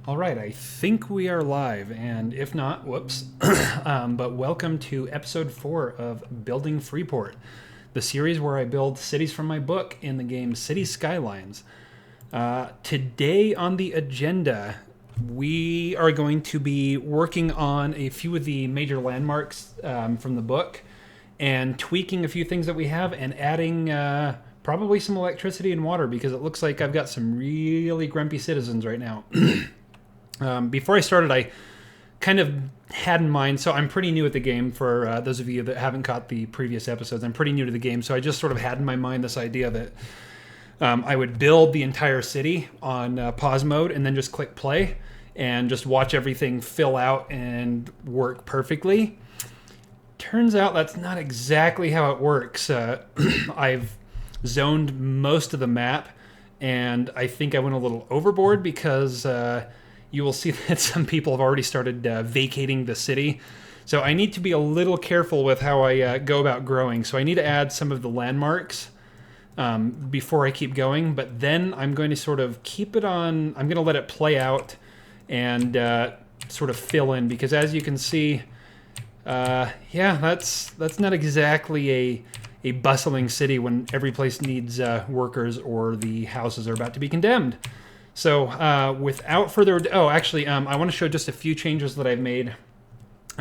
All right, I think we are live, and if not, whoops. But welcome to episode 4 of Building FreePort, the series where I build cities from my book in the game City Skylines. Today on the agenda, we are going to be working on a few of the major landmarks from the book and tweaking a few things that we have and adding probably some electricity and water because it looks like I've got some really grumpy citizens right now. Before I started, I kind of had in mind, so I'm pretty new at the game for those of you that haven't caught the previous episodes. I'm pretty new to the game, so I just sort of had in my mind this idea that I would build the entire city on pause mode and then just click play and just watch everything fill out and work perfectly. Turns out that's not exactly how it works. I've zoned most of the map, and I think I went a little overboard because you will see that some people have already started vacating the city. So I need to be a little careful with how I go about growing. So I need to add some of the landmarks before I keep going. But then I'm going to sort of keep it on. I'm going to let it play out and sort of fill in. Because as you can see, that's not exactly a bustling city when every place needs workers or the houses are about to be condemned. So without further ado, I want to show just a few changes that I've made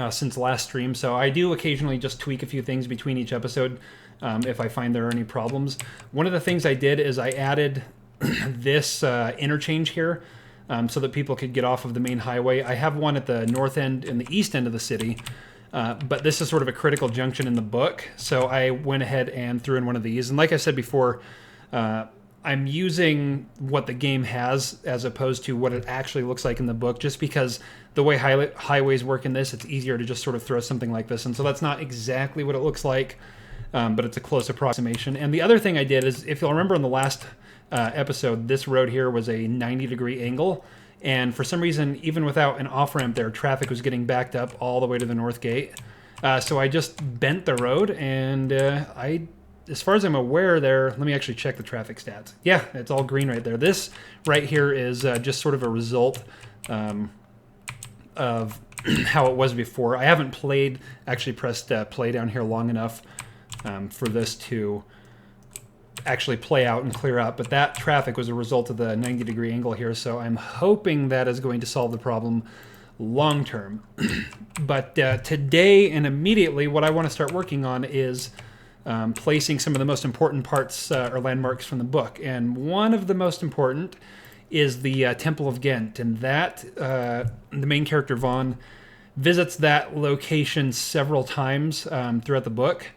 since last stream. So I do occasionally just tweak a few things between each episode if I find there are any problems. One of the things I did is I added this interchange here so that people could get off of the main highway. I have one at the north end and the east end of the city, but this is sort of a critical junction in the book. So I went ahead and threw in one of these. And like I said before, I'm using what the game has as opposed to what it actually looks like in the book, just because the way highways work in this, it's easier to just sort of throw something like this. And so that's not exactly what it looks like, but it's a close approximation. And the other thing I did is, if you'll remember in the last episode, this road here was a 90-degree angle. And for some reason, even without an off-ramp there, traffic was getting backed up all the way to the north gate. So I just bent the road, and as far as I'm aware there, let me actually check the traffic stats. Yeah, it's all green right there. This right here is just sort of a result of how it was before. I haven't actually pressed play down here long enough for this to actually play out and clear up, but that traffic was a result of the 90-degree angle here, so I'm hoping that is going to solve the problem long term. But today and immediately, what I want to start working on is placing some of the most important parts or landmarks from the book. And one of the most important is the Temple of Ghent. And that, the main character, Vaughn, visits that location several times throughout the book.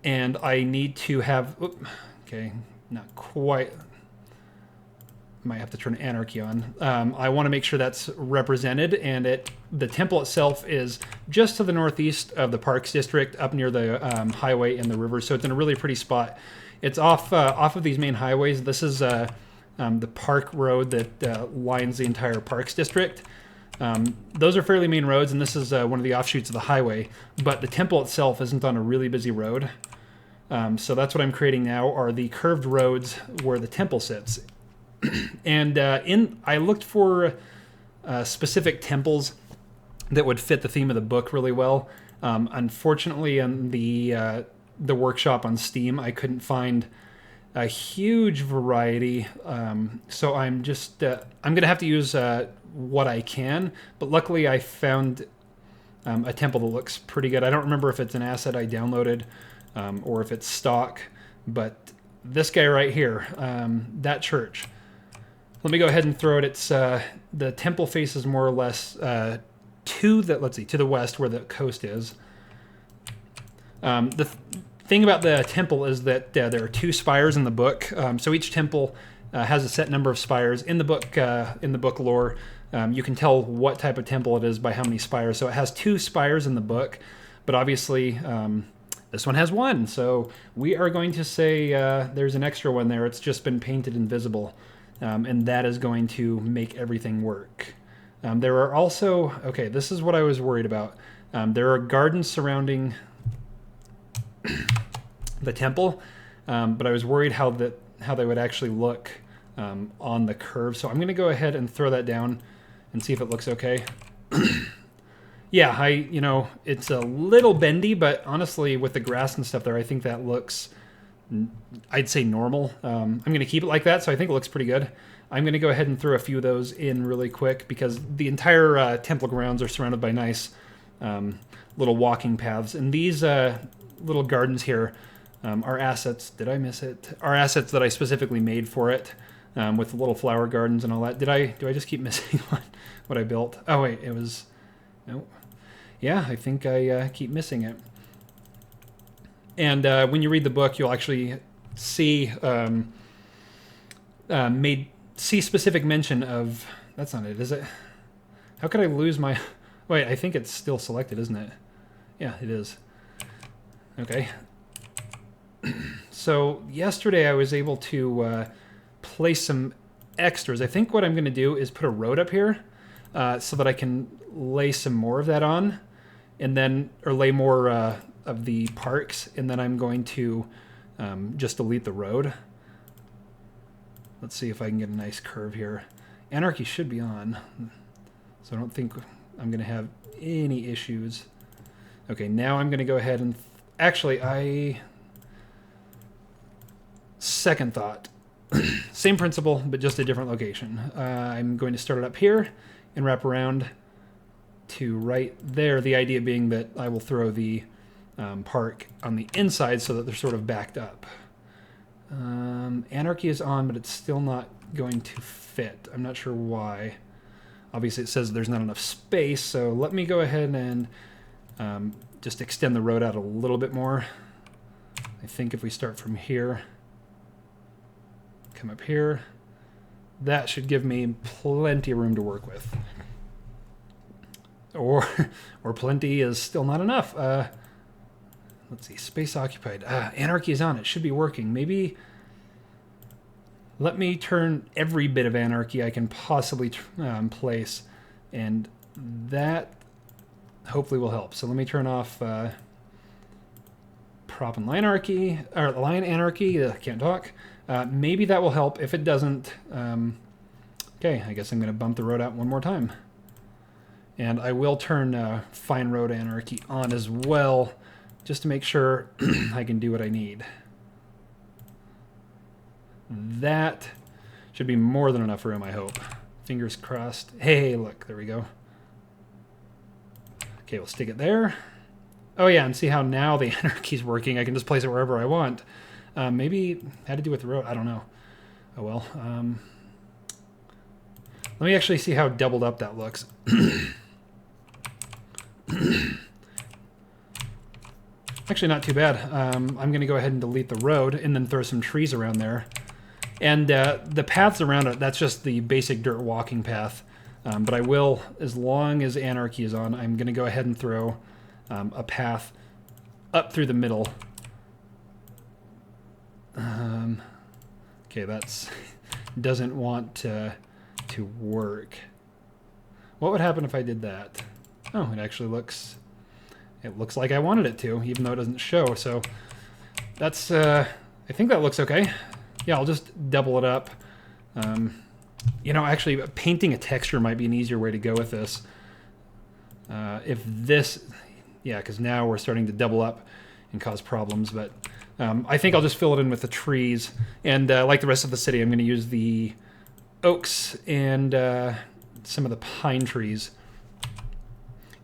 And I need to have... not quite... Might have to turn Anarchy on. I want to make sure that's represented, and the temple itself is just to the northeast of the Parks District, up near the highway and the river, so it's in a really pretty spot. It's off of these main highways. This is the Park Road that lines the entire Parks District. Those are fairly main roads, and this is one of the offshoots of the highway, but the temple itself isn't on a really busy road. So that's what I'm creating now, are the curved roads where the temple sits. And I looked for specific temples that would fit the theme of the book really well. Unfortunately, in the workshop on Steam, I couldn't find a huge variety. So I'm just I'm gonna have to use what I can. But luckily, I found a temple that looks pretty good. I don't remember if it's an asset I downloaded or if it's stock. But this guy right here, that church. Let me go ahead and throw it. It's the temple faces more or less to the west where the coast is. The thing about the temple is that there are 2 spires in the book. So each temple has a set number of spires in the book lore. You can tell what type of temple it is by how many spires. So it has 2 spires in the book, but obviously this one has 1. So we are going to say there's an extra one there. It's just been painted invisible. And that is going to make everything work. There are also... Okay, this is what I was worried about. There are gardens surrounding the temple, but I was worried how they would actually look on the curve. So I'm going to go ahead and throw that down and see if it looks okay. Yeah, you know, it's a little bendy, but honestly, with the grass and stuff there, I think that looks, I'd say normal. I'm going to keep it like that, so I think it looks pretty good. I'm going to go ahead and throw a few of those in really quick because the entire temple grounds are surrounded by nice little walking paths. And these little gardens here are assets. Did I miss it? Are assets that I specifically made for it with little flower gardens and all that. Do I just keep missing what I built? Oh, wait, it was... No. Yeah, I think I keep missing it. And when you read the book, you'll actually see see specific mention of... That's not it, is it? How could I lose my... Wait, I think it's still selected, isn't it? Yeah, it is. Okay. So yesterday I was able to place some extras. I think what I'm going to do is put a road up here so that I can lay some more of that on, and then, or lay more of the parks, and then I'm going to just delete the road. Let's see if I can get a nice curve here. Anarchy should be on, so I don't think I'm going to have any issues. Okay, now I'm going to go ahead and... Actually, second thought. Same principle, but just a different location. I'm going to start it up here and wrap around to right there. The idea being that I will throw the park on the inside so that they're sort of backed up. Anarchy is on, but it's still not going to fit. I'm not sure why. Obviously, it says there's not enough space, so let me go ahead and just extend the road out a little bit more. I think if we start from here, come up here, that should give me plenty of room to work with. Or plenty is still not enough. Let's see, space occupied. Anarchy is on, it should be working. Maybe let me turn every bit of anarchy I can possibly place, and that hopefully will help. So let me turn off prop and line anarchy, or line anarchy. Can't talk. Maybe that will help. If it doesn't, okay, I guess I'm going to bump the road out one more time. And I will turn fine road anarchy on as well, just to make sure I can do what I need. That should be more than enough room, I hope. Fingers crossed. Hey, look, there we go. Okay, we'll stick it there. Oh yeah, and see how now the anarchy's working. I can just place it wherever I want. Maybe it had to do with the road. I don't know. Oh well. Let me actually see how doubled up that looks. Actually, not too bad. I'm going to go ahead and delete the road and then throw some trees around there. And the paths around it, that's just the basic dirt walking path. But I will, as long as anarchy is on, I'm going to go ahead and throw a path up through the middle. Okay, that's doesn't want to work. What would happen if I did that? Oh, it actually looks... It looks like I wanted it to, even though it doesn't show. So that's... I think that looks okay. Yeah, I'll just double it up. You know, actually, painting a texture might be an easier way to go with this. If this... Yeah, because now we're starting to double up and cause problems. But I think I'll just fill it in with the trees. And like the rest of the city, I'm going to use the oaks and some of the pine trees.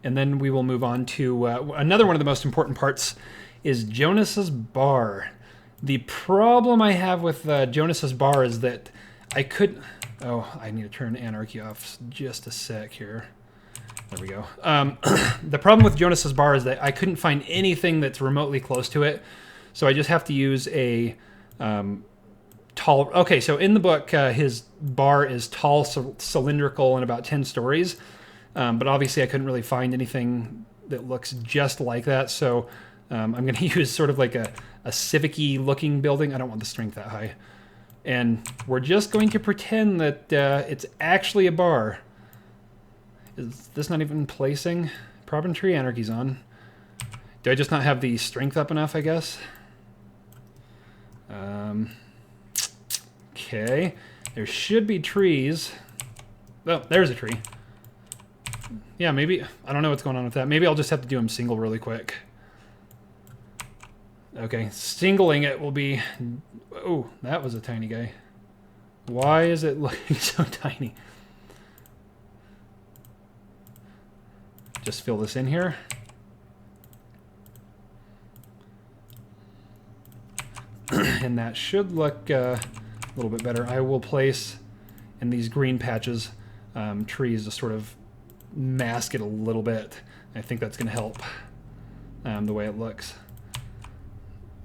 And then we will move on to another one of the most important parts is Jonas's bar. The problem I have with Jonas's bar is that I could... Oh, I need to turn anarchy off just a sec here. There we go. The problem with Jonas's bar is that I couldn't find anything that's remotely close to it. So I just have to use a tall... Okay, so in the book, his bar is tall, cylindrical, and about 10 stories. But obviously I couldn't really find anything that looks just like that, so I'm going to use sort of like a civic-y looking building. I don't want the strength that high. And we're just going to pretend that it's actually a bar. Is this not even placing? Prop and tree anarchy's on. Do I just not have the strength up enough, I guess? Okay. There should be trees. Oh, there's a tree. Yeah, maybe, I don't know what's going on with that. Maybe I'll just have to do them single really quick. Okay, singling it will be... Oh, that was a tiny guy. Why is it looking so tiny? Just fill this in here. And that should look a little bit better. I will place in these green patches trees to sort of mask it a little bit. I think that's going to help the way it looks.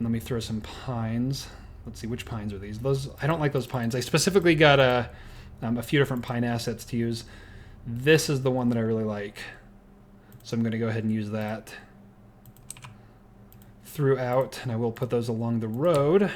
Let me throw some pines. Let's see, which pines are these? Those, I don't like those pines. I specifically got a few different pine assets to use. This is the one that I really like. So I'm going to go ahead and use that throughout, and I will put those along the road.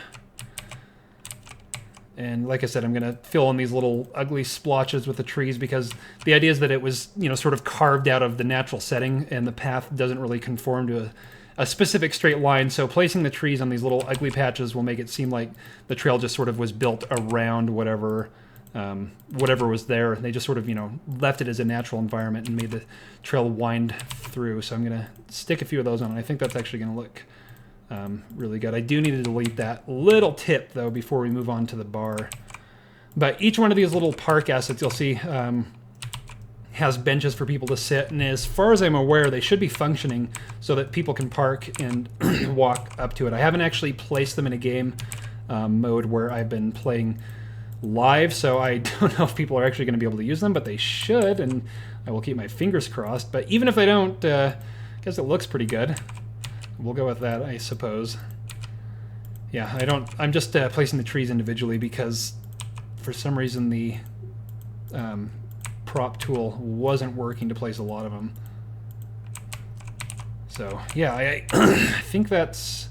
And like I said, I'm going to fill in these little ugly splotches with the trees because the idea is that it was, you know, sort of carved out of the natural setting, and the path doesn't really conform to a specific straight line. So placing the trees on these little ugly patches will make it seem like the trail just sort of was built around whatever was there. They just sort of, you know, left it as a natural environment and made the trail wind through. So I'm going to stick a few of those on. I think that's actually going to look really good. I do need to delete that little tip, though, before we move on to the bar. But each one of these little park assets, you'll see, has benches for people to sit. And as far as I'm aware, they should be functioning so that people can park and walk up to it. I haven't actually placed them in a game mode where I've been playing live, so I don't know if people are actually going to be able to use them, but they should, and I will keep my fingers crossed. But even if they don't, I guess it looks pretty good. We'll go with that, I suppose. Yeah, I'm just placing the trees individually because for some reason the prop tool wasn't working to place a lot of them. So yeah, I think that's...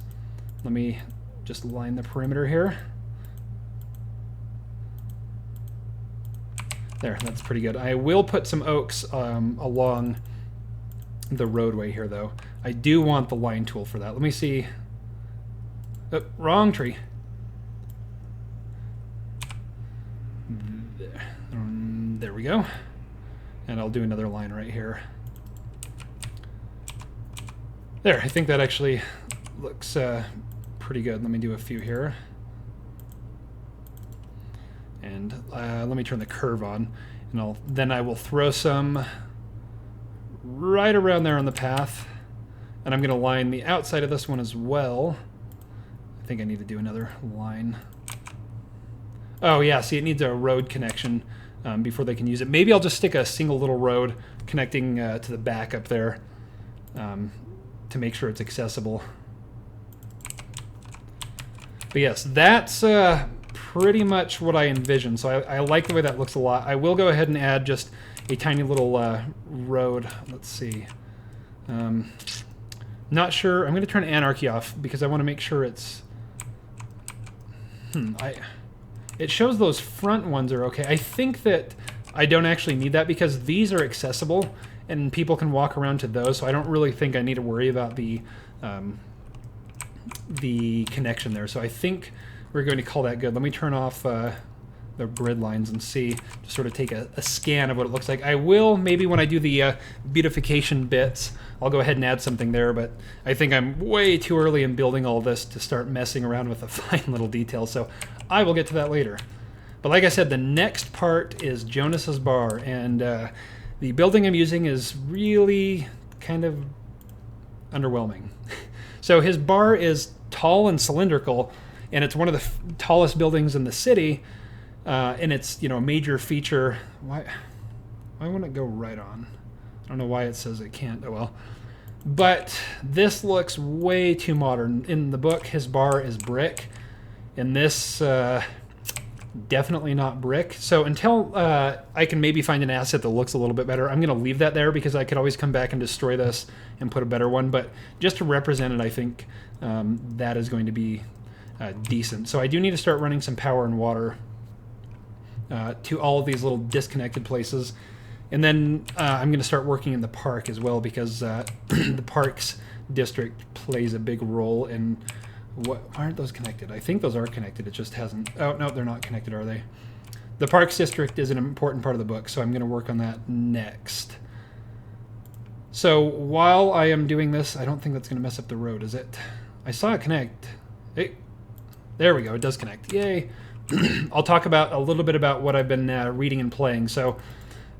Let me just line the perimeter here. There, that's pretty good. I will put some oaks along the roadway here, though. I do want the line tool for that. Let me see. Oh, wrong tree. There we go. And I'll do another line right here. There, I think that actually looks pretty good. Let me do a few here. And let me turn the curve on, and then I will throw some right around there on the path, and I'm going to line the outside of this one as well. I think I need to do another line. Oh yeah, see, it needs a road connection before they can use it. Maybe I'll just stick a single little road connecting to the back up there to make sure it's accessible. But yes, that's pretty much what I envisioned. So I like the way that looks a lot. I will go ahead and add just a tiny little road. Let's see. Not sure. I'm going to turn Anarchy off because I want to make sure it's... It shows those front ones are okay. I think that I don't actually need that because these are accessible and people can walk around to those. So I don't really think I need to worry about the connection there. So I think we're going to call that good. Let me turn off the grid lines and see, just sort of take a scan of what it looks like. I will, maybe when I do the beautification bits, I'll go ahead and add something there, but I think I'm way too early in building all this to start messing around with the fine little details, so I will get to that later. But like I said, the next part is Jonas's bar, and the building I'm using is really kind of underwhelming. So his bar is tall and cylindrical, and it's one of the tallest buildings in the city, and it's, you know, a major feature. Why wouldn't it go right on? I don't know why it says it can't. Oh well. But this looks way too modern. In the book, his bar is brick. In this, definitely not brick. So until I can maybe find an asset that looks a little bit better, I'm going to leave that there because I could always come back and destroy this and put a better one. But just to represent it, I think that is going to be decent. So I do need to start running some power and water to all of these little disconnected places. And then I'm going to start working in the park as well because the parks district plays a big role in what... Why aren't those connected? I think those are connected. It just hasn't... Oh, no, they're not connected, are they? the Parks District is an important part of the book, so I'm going to work on that next. So while I am doing this, I don't think that's going to mess up the road, is it? I saw it connect. Hey, there we go. It does connect. Yay. I'll talk about a little bit about what I've been reading and playing. So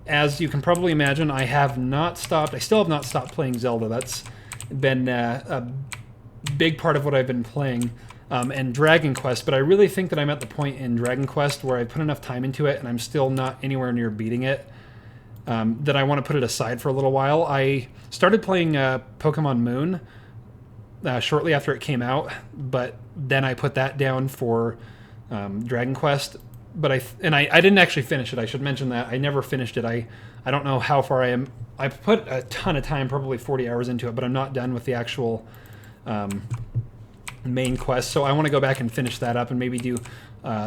as you can probably imagine, I still have not stopped playing Zelda. That's been a big part of what I've been playing. And Dragon Quest, but I really think that I'm at the point in Dragon Quest where I put enough time into it and I'm still not anywhere near beating it, that I want to put it aside for a little while. I started playing Pokemon Moon shortly after it came out, but then I put that down for Dragon Quest. But I didn't actually finish it. I should mention that. I never finished it. I don't know how far I am. I put a ton of time, probably 40 hours into it, but I'm not done with the actual main quest, so I want to go back and finish that up and maybe do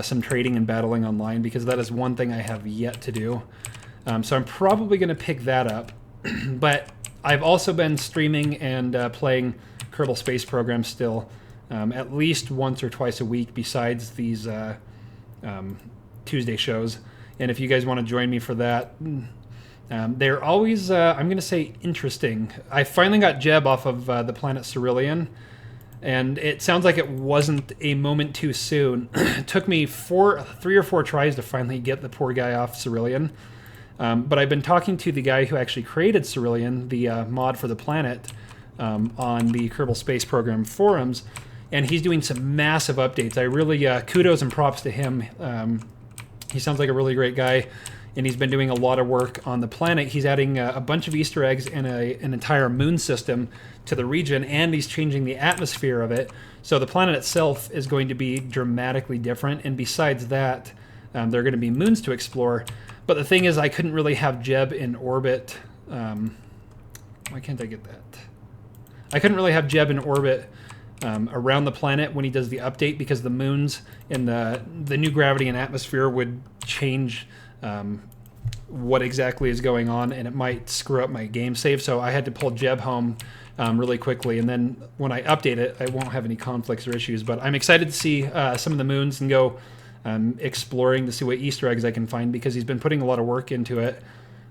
some trading and battling online, because that is one thing I have yet to do. So I'm probably going to pick that up. But I've also been streaming and playing Kerbal Space Program still, at least once or twice a week besides these Tuesday shows. And if you guys want to join me for that, they're always, I'm going to say, interesting. I finally got Jeb off of the planet Cerulean, and it sounds like it wasn't a moment too soon. It took me 3 or 4 tries to finally get the poor guy off Cerulean. But I've been talking to the guy who actually created Cerulean, the mod for the planet, on the Kerbal Space Program forums, and he's doing some massive updates. I really, kudos and props to him. He sounds like a really great guy, and he's been doing a lot of work on the planet. He's adding a bunch of Easter eggs and an entire moon system to the region, and he's changing the atmosphere of it. So the planet itself is going to be dramatically different, and besides that, there are going to be moons to explore. But the thing is, I couldn't really have Jeb in orbit. Why can't I get that? I couldn't really have Jeb in orbit around the planet when he does the update, because the moons and the new gravity and atmosphere would change what exactly is going on, and it might screw up my game save. So I had to pull Jeb home really quickly, and then when I update it, I won't have any conflicts or issues. But I'm excited to see some of the moons and go exploring to see what Easter eggs I can find, because he's been putting a lot of work into it.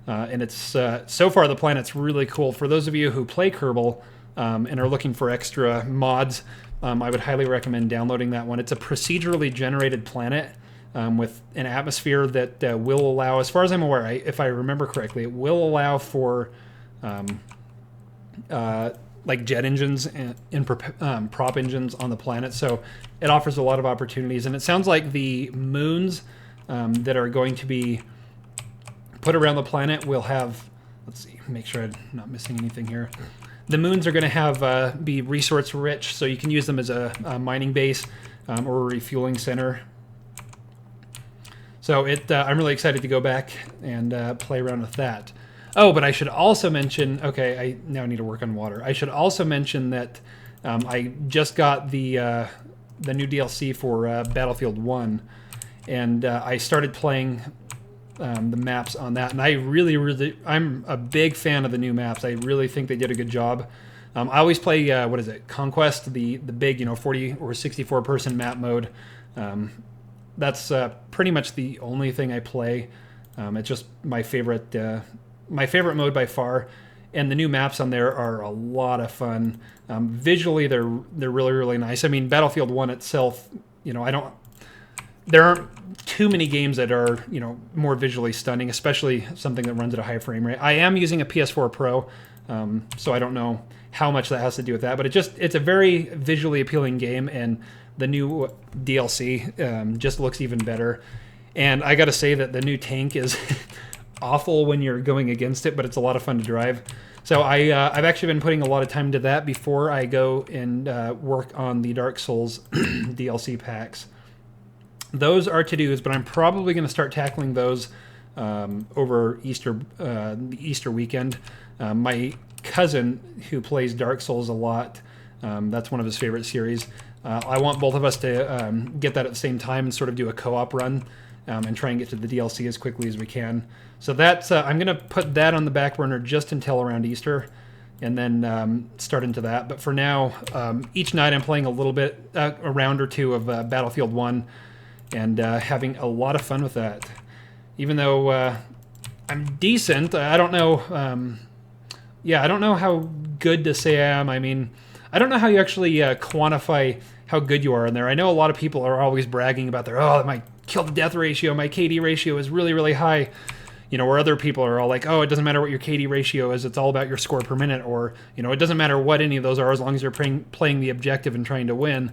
And it's so far the planet's really cool. For those of you who play Kerbal and are looking for extra mods, I would highly recommend downloading that one. It's a procedurally generated planet with an atmosphere that will allow, as far as I'm aware, if I remember correctly, it will allow for like jet engines and prop engines on the planet. So it offers a lot of opportunities. And it sounds like the moons that are going to be put around the planet will have, let's see, make sure I'm not missing anything here. The moons are going to have be resource rich, so you can use them as a mining base or a refueling center. So I'm really excited to go back and play around with that. Oh, but I should also mention, okay, I now need to work on water. I should also mention that I just got the new DLC for Battlefield 1, and I started playing the maps on that, and I'm a big fan of the new maps. I really think they did a good job. I always play, what is it, Conquest, the big, 40 or 64 person map mode. That's pretty much the only thing I play. It's just my favorite mode by far, and the new maps on there are a lot of fun. Visually, they're really, really nice. I mean, Battlefield 1 itself, there aren't too many games that are, more visually stunning, especially something that runs at a high frame rate. I am using a PS4 Pro, so I don't know how much that has to do with that, but it's a very visually appealing game, and the new DLC just looks even better. And I got to say that the new tank is awful when you're going against it, but it's a lot of fun to drive. So I've actually been putting a lot of time into that before I go and work on the Dark Souls DLC packs. Those are to-dos, but I'm probably going to start tackling those over the Easter weekend. My cousin, who plays Dark Souls a lot, that's one of his favorite series. I want both of us to get that at the same time and sort of do a co-op run and try and get to the DLC as quickly as we can. So that's I'm going to put that on the back burner just until around Easter, and then start into that. But for now, each night I'm playing a little bit, a round or two of Battlefield 1, and having a lot of fun with that. even though I'm decent, I don't know. Yeah, I don't know how good to say I am. I mean, I don't know how you actually quantify how good you are in there. I know a lot of people are always bragging about their, oh, my kill to death ratio, my KD ratio is really, really high. You know, where other people are all like, oh, it doesn't matter what your KD ratio is, it's all about your score per minute, or, you know, it doesn't matter what any of those are as long as you're playing the objective and trying to win.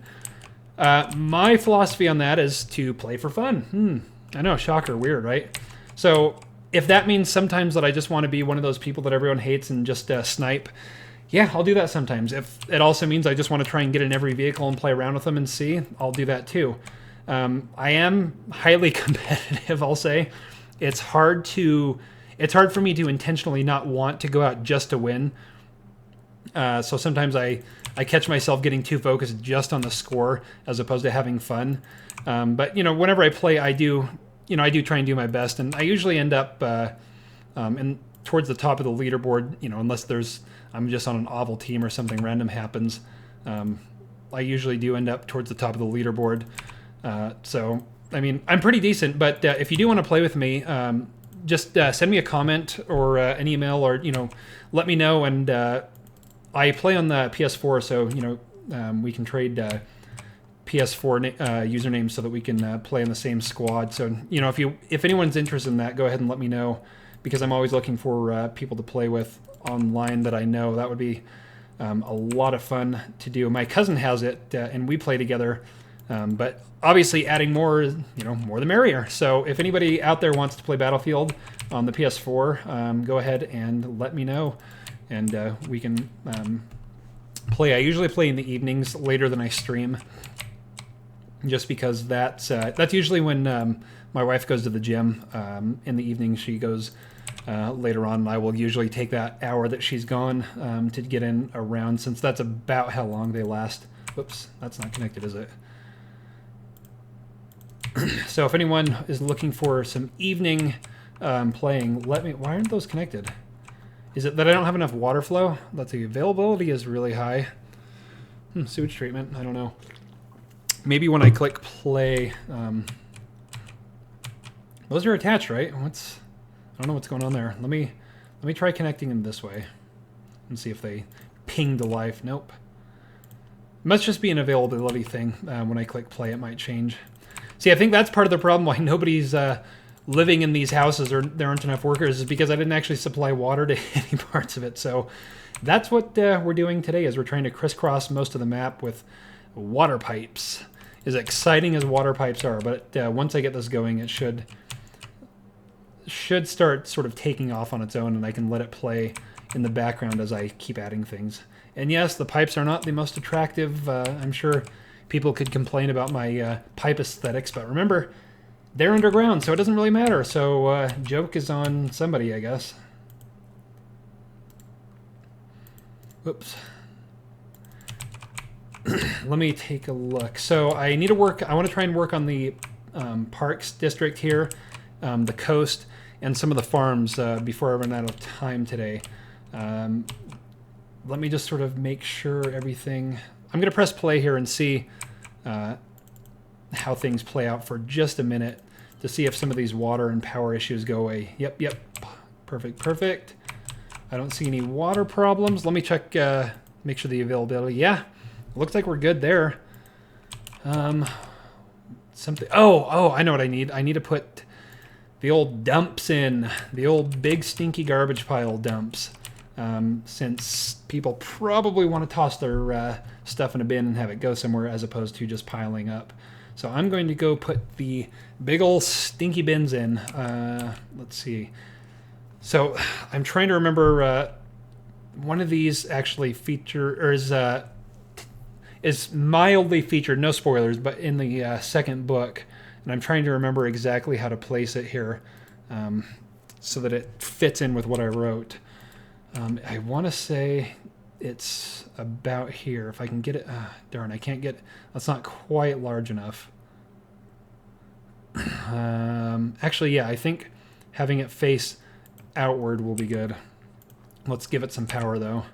My philosophy on that is to play for fun. I know, shocker, weird, right? So if that means sometimes that I just want to be one of those people that everyone hates and just snipe, yeah, I'll do that sometimes. If it also means I just want to try and get in every vehicle and play around with them and see, I'll do that too. I am highly competitive, I'll say. It's hard for me to intentionally not want to go out just to win. So sometimes I catch myself getting too focused just on the score as opposed to having fun. But, you know, whenever I play, I do try and do my best. And I usually end up towards the top of the leaderboard, you know, unless I'm just on an oval team or something random happens. I usually do end up towards the top of the leaderboard. So, I mean, I'm pretty decent, but if you do want to play with me, just send me a comment or an email, or, you know, let me know. And I play on the PS4, so, you know, we can trade PS4 usernames so that we can play in the same squad. So, you know, if anyone's interested in that, go ahead and let me know, because I'm always looking for people to play with online that I know. That would be a lot of fun to do. My cousin has it, and we play together. But obviously adding more, you know, more the merrier. So if anybody out there wants to play Battlefield on the PS4, go ahead and let me know, and we can play. I usually play in the evenings later than I stream, just because that's usually when my wife goes to the gym. In the evening she goes later on, and I will usually take that hour that she's gone to get in a round, since that's about how long they last. Whoops, that's not connected, is it? So if anyone is looking for some evening playing, let me... Why aren't those connected? Is it that I don't have enough water flow? That's the availability is really high. Sewage treatment, I don't know. Maybe when I click play... those are attached, right? I don't know what's going on there. Let me try connecting them this way and see if they ping to life. Nope. It must just be an availability thing. When I click play, it might change. See, I think that's part of the problem why nobody's living in these houses, or there aren't enough workers, is because I didn't actually supply water to any parts of it. So that's what we're doing today, is we're trying to crisscross most of the map with water pipes. As exciting as water pipes are, but once I get this going, it should start sort of taking off on its own, and I can let it play in the background as I keep adding things. And yes, the pipes are not the most attractive. I'm sure people could complain about my pipe aesthetics, but remember, they're underground, so it doesn't really matter. So joke is on somebody, I guess. Whoops. Let me take a look. So I need to I want to try and work on the parks district here, the coast, and some of the farms before I run out of time today. Let me just sort of make sure everything... I'm going to press play here and see how things play out for just a minute to see if some of these water and power issues go away. Yep. Perfect. I don't see any water problems. Let me check, make sure the availability. Yeah, looks like we're good there. Something. Oh, I know what I need. I need to put the old dumps in. The old big stinky garbage pile dumps. Since people probably want to toss their stuff in a bin and have it go somewhere as opposed to just piling up. So I'm going to go put the big old stinky bins in. Let's see. So I'm trying to remember one of these actually is mildly featured, no spoilers, but in the second book. And I'm trying to remember exactly how to place it here so that it fits in with what I wrote. I want to say it's about here. If I can get it... darn, I can't get... That's not quite large enough. Actually, yeah, I think having it face outward will be good. Let's give it some power, though.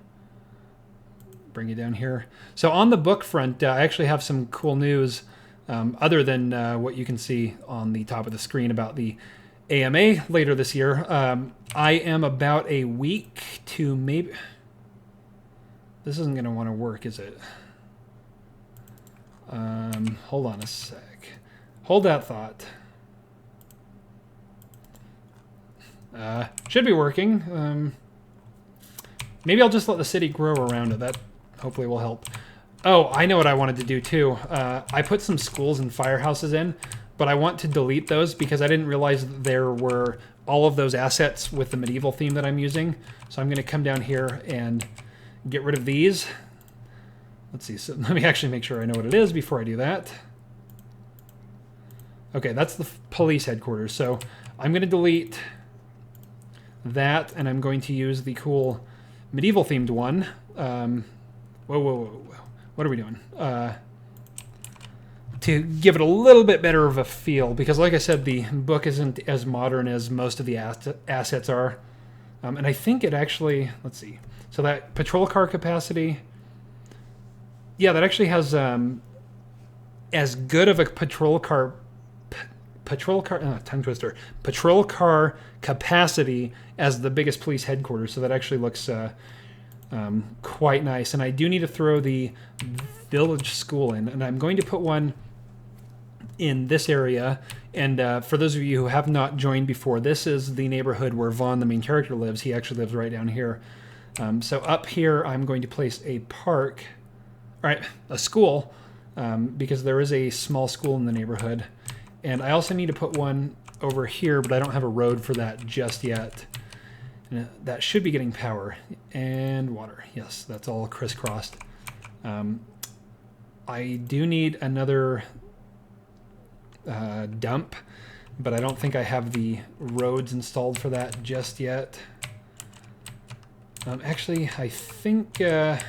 Bring it down here. So on the book front, I actually have some cool news other than what you can see on the top of the screen about the AMA later this year. I am about a week to maybe... This isn't going to want to work, is it? Hold on a sec. Hold that thought. Should be working. Maybe I'll just let the city grow around it. That hopefully will help. Oh, I know what I wanted to do too. I put some schools and firehouses in, but I want to delete those because I didn't realize that there were all of those assets with the medieval theme that I'm using. So I'm going to come down here and get rid of these. Let's see. So let me actually make sure I know what it is before I do that. Okay, that's the police headquarters. So I'm going to delete that, and I'm going to use the cool medieval themed one. Whoa. What are we doing? To give it a little bit better of a feel, because like I said, the book isn't as modern as most of the assets are. And I think it actually, let's see. So that patrol car capacity, yeah, that actually has as good of a patrol car tongue twister, patrol car capacity as the biggest police headquarters. So that actually looks quite nice. And I do need to throw the village school in, and I'm going to put one in this area. And for those of you who have not joined before, this is the neighborhood where Vaughn, the main character, lives. He actually lives right down here. So up here, I'm going to place a park, all right, a school, because there is a small school in the neighborhood. And I also need to put one over here, but I don't have a road for that just yet. And that should be getting power and water. Yes, that's all crisscrossed. I do need another dump, but I don't think I have the roads installed for that just yet. Actually, I think, yeah.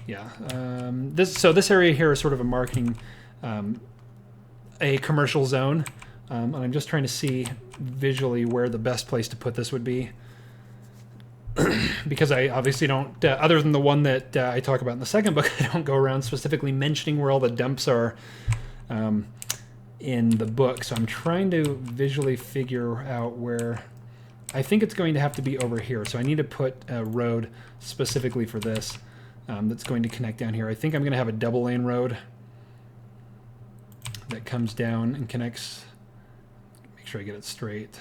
This area here is sort of a marketing, a commercial zone, and I'm just trying to see visually where the best place to put this would be. Because I obviously don't, other than the one that I talk about in the second book, I don't go around specifically mentioning where all the dumps are in the book. So I'm trying to visually figure out where. I think it's going to have to be over here. So I need to put a road specifically for this that's going to connect down here. I think I'm going to have a double lane road that comes down and connects. Make sure I get it straight.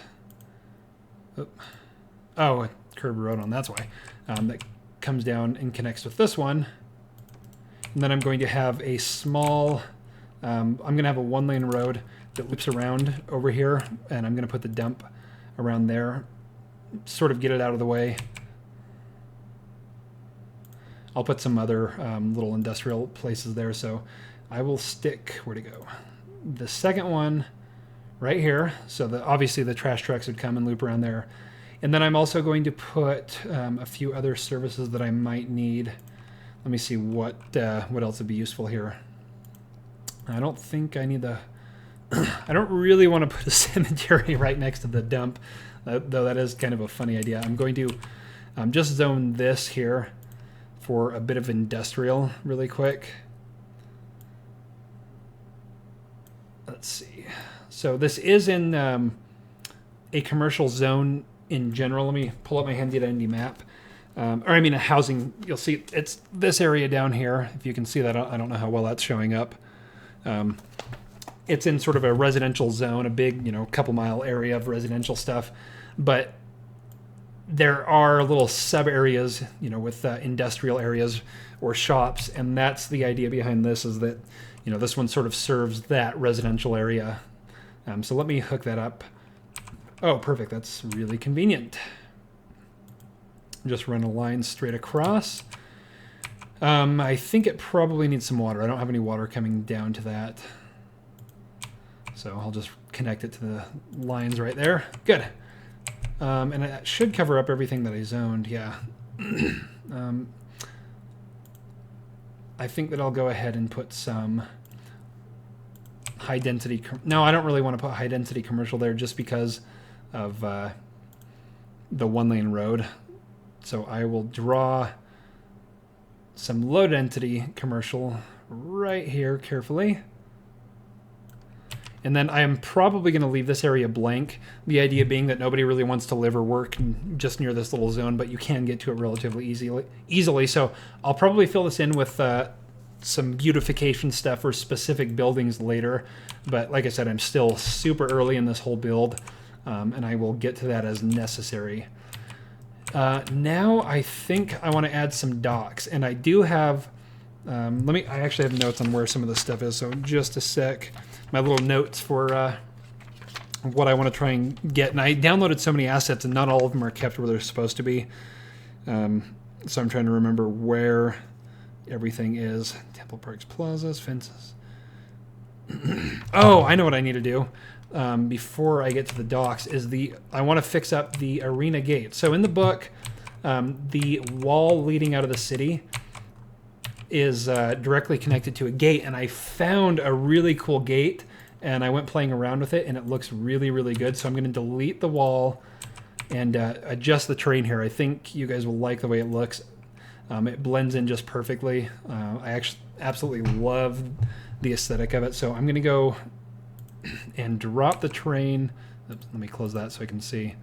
Oh, a curved road on, that's why. That comes down and connects with this one. And then I'm going to have a small, I'm going to have a one-lane road that loops around over here, and I'm going to put the dump around there, sort of get it out of the way. I'll put some other little industrial places there, so I will stick, where to go? The second one right here, so obviously the trash trucks would come and loop around there. And then I'm also going to put a few other services that I might need. Let me see what else would be useful here. I don't think I need the... I don't really want to put a cemetery right next to the dump, though that is kind of a funny idea. I'm going to just zone this here for a bit of industrial really quick. Let's see. So this is in a commercial zone in general. Let me pull up my handy dandy map. Or I mean a housing. You'll see it's this area down here. If you can see that, I don't know how well that's showing up. It's in sort of a residential zone, a big, couple mile area of residential stuff. But there are little sub areas, with industrial areas or shops. And that's the idea behind this, is that, this one sort of serves that residential area. So let me hook that up. Oh, perfect. That's really convenient. Just run a line straight across. I think it probably needs some water. I don't have any water coming down to that. So I'll just connect it to the lines right there. Good. And that should cover up everything that I zoned. Yeah. I think that I'll go ahead and put some high density. No, I don't really want to put high density commercial there just because of the one lane road. So I will draw some low density commercial right here carefully. And then I am probably going to leave this area blank. The idea being that nobody really wants to live or work just near this little zone, but you can get to it relatively easily. So I'll probably fill this in with some beautification stuff for specific buildings later. But like I said, I'm still super early in this whole build, and I will get to that as necessary. Now I think I want to add some docks, and I do have... I actually have notes on where some of this stuff is, so just a sec. My little notes for what I want to try and get. And I downloaded so many assets, and not all of them are kept where they're supposed to be. So I'm trying to remember where everything is. Temple Parks, plazas, fences. Oh, I know what I need to do before I get to the docks. I want to fix up the arena gate. So in the book, the wall leading out of the city is directly connected to a gate, and I found a really cool gate, and I went playing around with it, and it looks really, really good. So I'm going to delete the wall and adjust the terrain here. I think you guys will like the way it looks. It blends in just perfectly. I actually absolutely love the aesthetic of it. So I'm going to go and drop the terrain. Oops, let me close that so I can see. I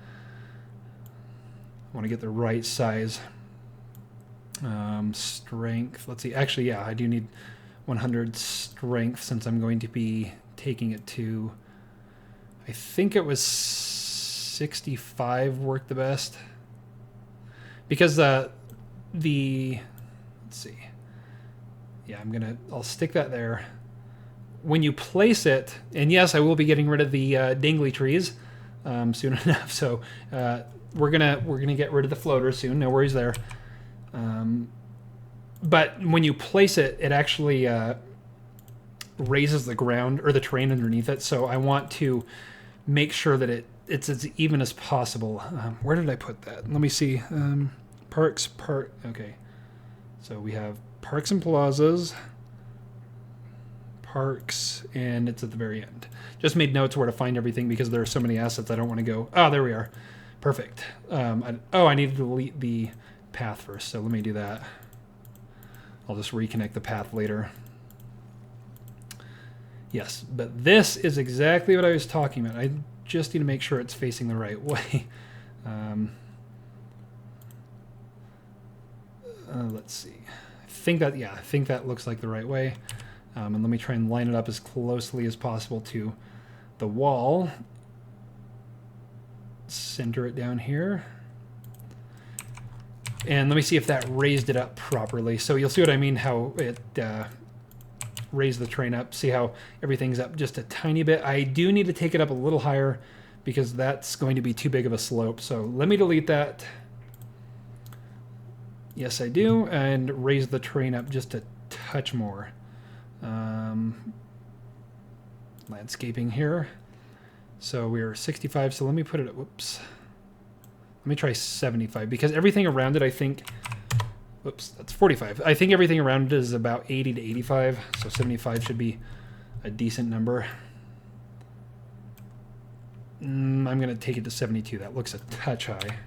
want to get the right size. Strength, let's see, actually, yeah, I do need 100 strength since I'm going to be taking it to, I think it was 65 worked the best, because let's see, yeah, I'll stick that there. When you place it, and yes, I will be getting rid of the dingly trees soon enough, so we're gonna get rid of the floaters soon, no worries there. But when you place it, it actually raises the ground or the terrain underneath it. So I want to make sure that it's as even as possible. Where did I put that? Let me see. Parks. Okay. So we have parks and plazas. Parks, and it's at the very end. Just made notes where to find everything because there are so many assets I don't want to go. Oh, there we are. Perfect. I need to delete the path first, so let me do that. I'll just reconnect the path later. Yes, but this is exactly what I was talking about. I just need to make sure it's facing the right way. Let's see. I think that looks like the right way. And let me try and line it up as closely as possible to the wall. Center it down here. And let me see if that raised it up properly. So you'll see what I mean, how it raised the terrain up. See how everything's up just a tiny bit. I do need to take it up a little higher because that's going to be too big of a slope. So let me delete that. Yes, I do. And raise the terrain up just a touch more. Landscaping here. So we're 65. So let me put it at, whoops. Let me try 75 because everything around it, I think, whoops, that's 45. I think everything around it is about 80 to 85, so 75 should be a decent number. I'm going to take it to 72. That looks a touch high.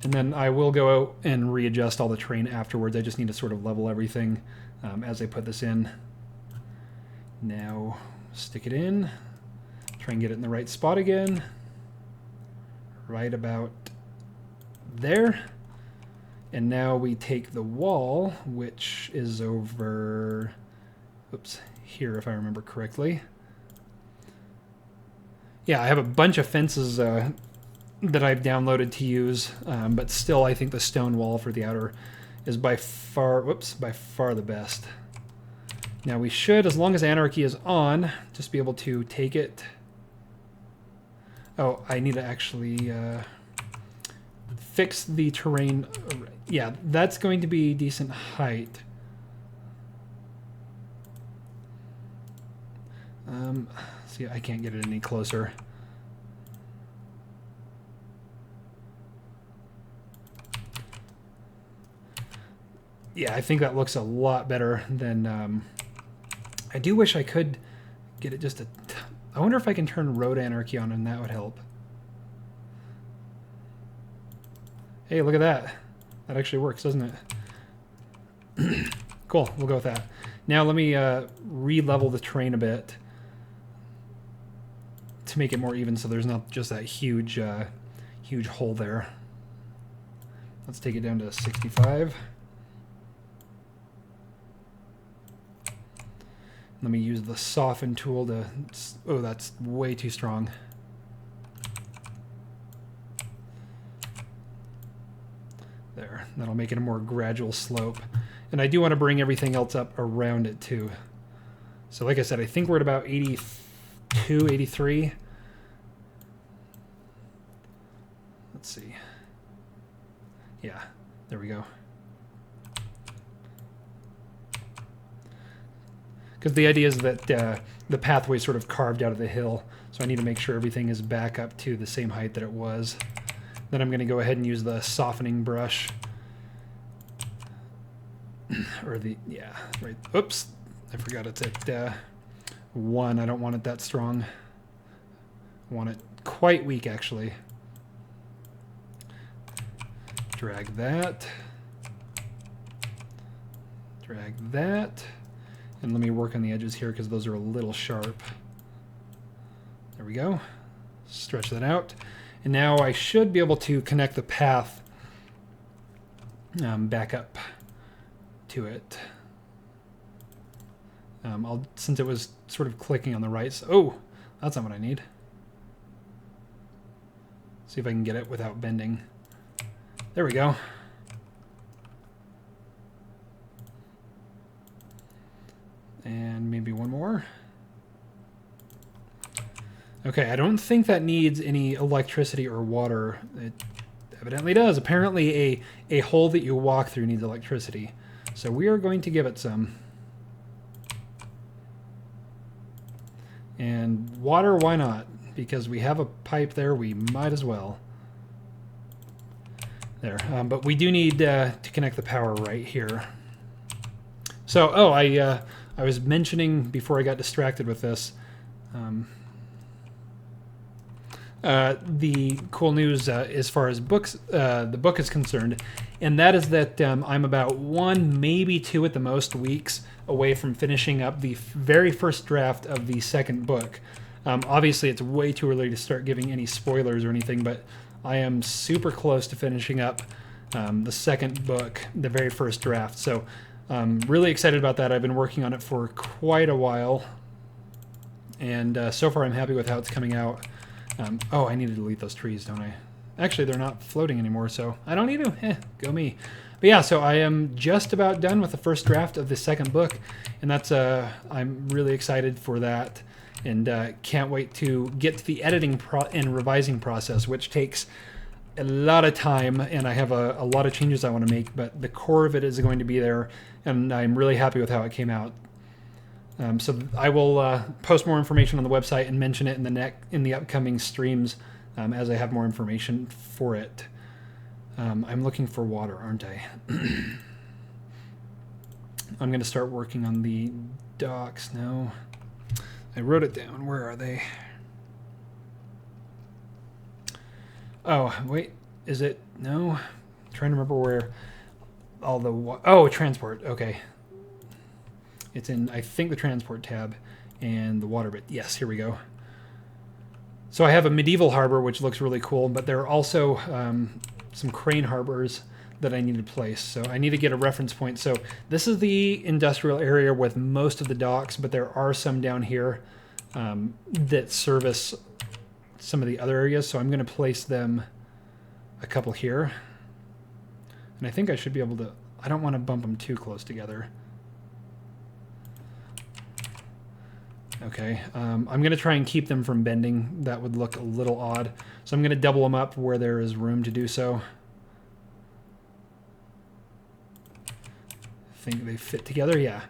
And then I will go out and readjust all the terrain afterwards. I just need to sort of level everything as I put this in. Now stick it in. Try and get it in the right spot again. Right about there. And now we take the wall, which is over, oops, here if I remember correctly. Yeah, I have a bunch of fences that I've downloaded to use, but still I think the stone wall for the outer is by far the best. Now we should, as long as anarchy is on, just be able to take it. Oh, I need to actually fix the terrain. Yeah, that's going to be decent height. See, I can't get it any closer. Yeah, I think that looks a lot better than... I do wish I could get it just a... I wonder if I can turn road anarchy on and that would help. Hey, look at that. That actually works, doesn't it? Cool, we'll go with that. Now let me re-level the terrain a bit to make it more even so there's not just that huge, huge hole there. Let's take it down to 65. Let me use the soften tool to... Oh, that's way too strong. There, that'll make it a more gradual slope. And I do want to bring everything else up around it too. So like I said, I think we're at about 82, 83. Let's see. Yeah, there we go. Because the idea is that the pathway is sort of carved out of the hill, so I need to make sure everything is back up to the same height that it was. Then I'm going to go ahead and use the softening brush. Or the, yeah, right. Oops, I forgot it's at 1. I don't want it that strong. I want it quite weak, actually. Drag that. Drag that. And let me work on the edges here because those are a little sharp. There we go. Stretch that out. And now I should be able to connect the path back up to it. Since it was sort of clicking on the right. So, oh, that's not what I need. See if I can get it without bending. There we go. And maybe one more. Okay, I don't think that needs any electricity or water. It evidently does. Apparently a hole that you walk through needs electricity. So we are going to give it some. And water, why not? Because we have a pipe there, we might as well. There, but we do need to connect the power right here. So, oh, I was mentioning before I got distracted with this, the cool news as far as books, the book is concerned, and that is that I'm about 1, maybe 2 at the most weeks away from finishing up the very first draft of the second book. Obviously, it's way too early to start giving any spoilers or anything, but I am super close to finishing up the second book, the very first draft. So really excited about that. I've been working on it for quite a while, and so far I'm happy with how it's coming out. Oh, I need to delete those trees, don't I? Actually, they're not floating anymore, so I don't need to. Go me. But yeah, so I am just about done with the first draft of the second book, and that's I'm really excited for that, and can't wait to get to the editing and revising process, which takes a lot of time, and I have a lot of changes I want to make, but the core of it is going to be there, and I'm really happy with how it came out. So I will post more information on the website and mention it in the upcoming streams as I have more information for it. I'm looking for water, aren't I? I'm going to start working on the docks now. I wrote it down. Where are they? Oh, wait. Is it? No. I'm trying to remember where all the... Oh, transport. Okay. It's in, I think, the transport tab and the water bit. Yes, here we go. So I have a medieval harbor, which looks really cool, but there are also some crane harbors that I need to place. So I need to get a reference point. So this is the industrial area with most of the docks, but there are some down here that service some of the other areas. So I'm going to place them a couple here. And I think I should be able to, I don't want to bump them too close together. Okay, I'm going to try and keep them from bending. That would look a little odd. So I'm going to double them up where there is room to do so. I think they fit together, yeah.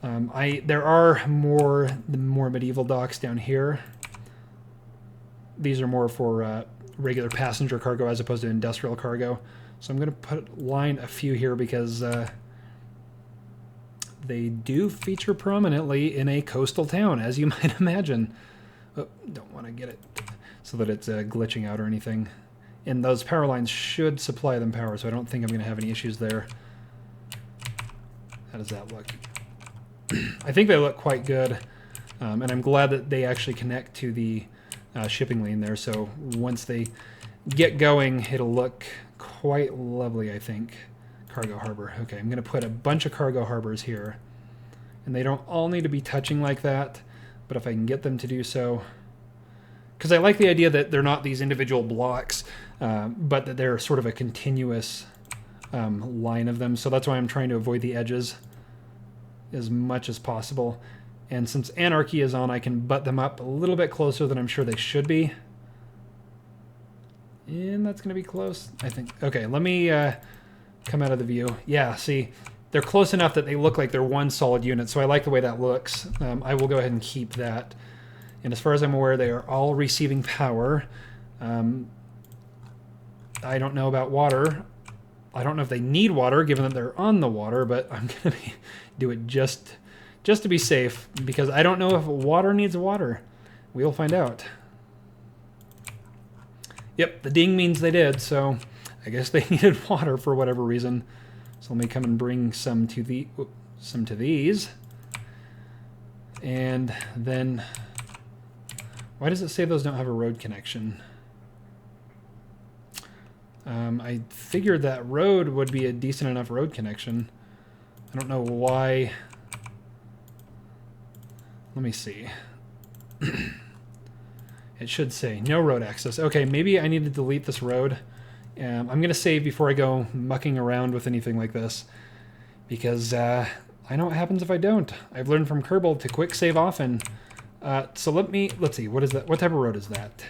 There are more medieval docks down here. These are more for regular passenger cargo as opposed to industrial cargo. So I'm going to line a few here because... they do feature prominently in a coastal town, as you might imagine. Oh, don't want to get it so that it's glitching out or anything. And those power lines should supply them power, so I don't think I'm going to have any issues there. How does that look? I think they look quite good, and I'm glad that they actually connect to the shipping lane there. So once they get going, it'll look quite lovely, I think. Cargo harbor. Okay, I'm going to put a bunch of cargo harbors here. And they don't all need to be touching like that, but if I can get them to do so. Because I like the idea that they're not these individual blocks, but that they're sort of a continuous line of them. So that's why I'm trying to avoid the edges as much as possible. And since Anarchy is on, I can butt them up a little bit closer than I'm sure they should be. And that's going to be close, I think. Okay, let me come out of the view. Yeah, see, they're close enough that they look like they're one solid unit, so I like the way that looks. I will go ahead and keep that. And as far as I'm aware, they are all receiving power. I don't know about water. I don't know if they need water, given that they're on the water, but I'm going to do it just to be safe, because I don't know if water needs water. We'll find out. Yep, the ding means they did, so I guess they needed water for whatever reason. So let me come and bring some to these. And then, why does it say those don't have a road connection? I figured that road would be a decent enough road connection. I don't know why. Let me see. It should say no road access. Okay, maybe I need to delete this road. I'm going to save before I go mucking around with anything like this, because I know what happens if I don't. I've learned from Kerbal to quick save often. So let's see, what is that? What type of road is that?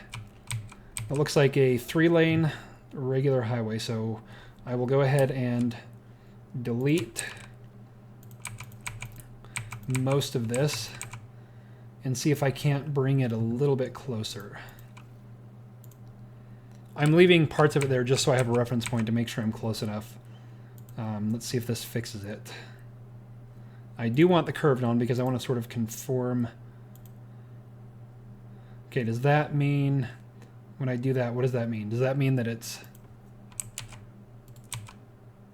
It looks like a 3-lane regular highway, so I will go ahead and delete most of this and see if I can't bring it a little bit closer. I'm leaving parts of it there just so I have a reference point to make sure I'm close enough. Let's see if this fixes it. I do want the curved on because I want to sort of conform. Okay, does that mean when I do that, what does that mean? Does that mean that it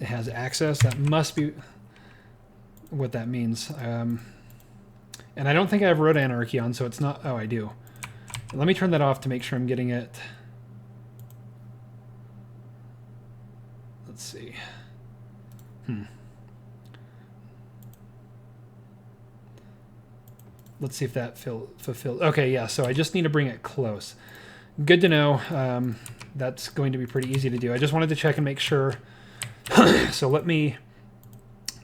has access? That must be what that means. And I don't think I have road anarchy on, so it's not. Oh, I do. Let me turn that off to make sure I'm getting it. Let's see. Let's see if that fulfills. Okay, yeah, so I just need to bring it close. Good to know. That's going to be pretty easy to do. I just wanted to check and make sure. So let me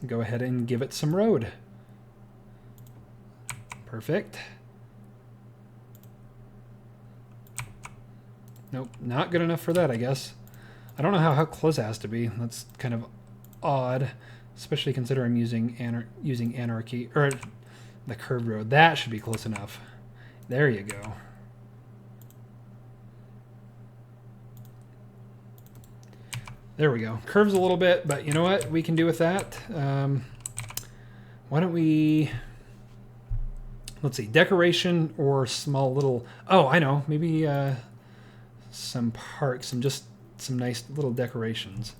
go ahead and give it some road. Perfect. Nope, not good enough for that, I guess. I don't know how close it has to be. That's kind of odd, especially considering I'm using anarchy, or the curved road. That should be close enough. There you go. There we go. Curves a little bit, but you know what we can do with that? Why don't we... Let's see, decoration or small little... Oh, I know. Maybe some parks and just some nice little decorations.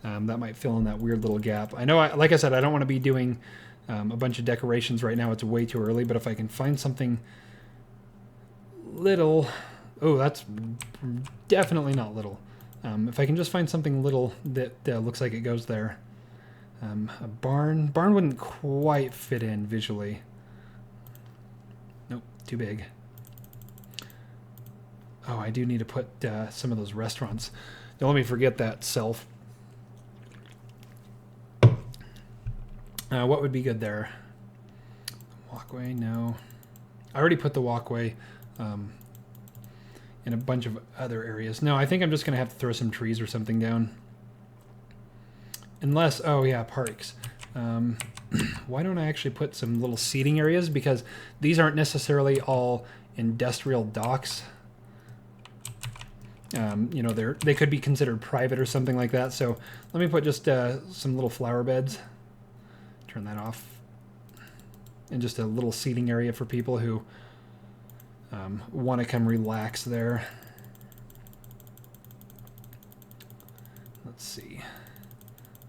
That might fill in that weird little gap. I know, like I said, I don't want to be doing a bunch of decorations right now. It's way too early, but if I can find something little... Oh, that's definitely not little. If I can just find something little that looks like it goes there. A barn. Barn wouldn't quite fit in visually. Nope, too big. Oh, I do need to put some of those restaurants. Don't let me forget that, self. What would be good there? Walkway? No. I already put the walkway in a bunch of other areas. No, I think I'm just going to have to throw some trees or something down. Unless, oh yeah, parks. Why don't I actually put some little seating areas? Because these aren't necessarily all industrial docks. You know, they could be considered private or something like that. So let me put just some little flower beds. Turn that off. And just a little seating area for people who want to come relax there. Let's see.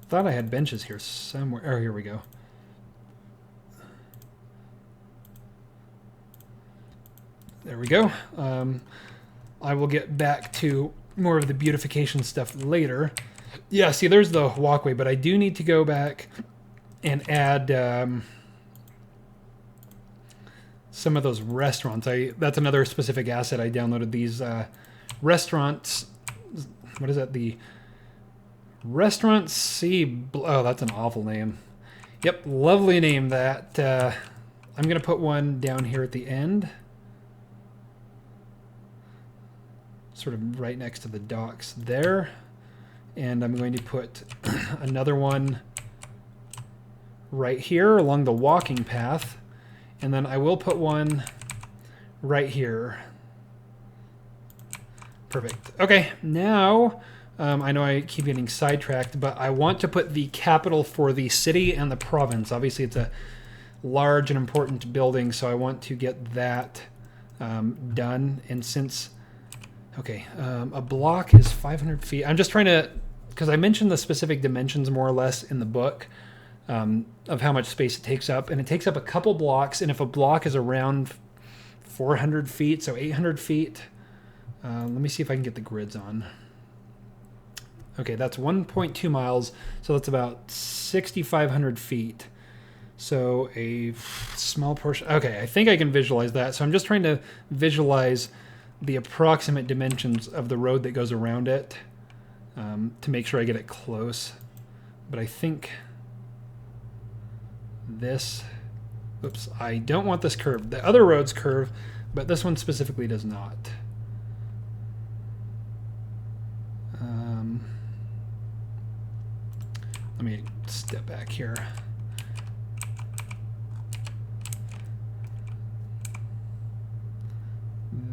Thought I had benches here somewhere. Oh, here we go. There we go. I will get back to more of the beautification stuff later. Yeah, see, there's the walkway, but I do need to go back and add some of those restaurants. That's another specific asset I downloaded. These restaurants. What is that? The Restaurant C. Oh, that's an awful name. Yep, lovely name that. I'm going to put one down here at the end. Sort of right next to the docks there. And I'm going to put another one right here along the walking path. And then I will put one right here. Perfect. Okay, now I know I keep getting sidetracked, but I want to put the capital for the city and the province. Obviously, it's a large and important building, so I want to get that done. And since, okay, a block is 500 feet. I'm just trying to, because I mentioned the specific dimensions more or less in the book of how much space it takes up. And it takes up a couple blocks, and if a block is around 400 feet, so 800 feet, let me see if I can get the grids on. Okay, that's 1.2 miles, so that's about 6,500 feet. So a small portion. Okay, I think I can visualize that. So I'm just trying to visualize the approximate dimensions of the road that goes around it to make sure I get it close. But I think this, oops, I don't want this curved. The other roads curve, but this one specifically does not. Let me step back here.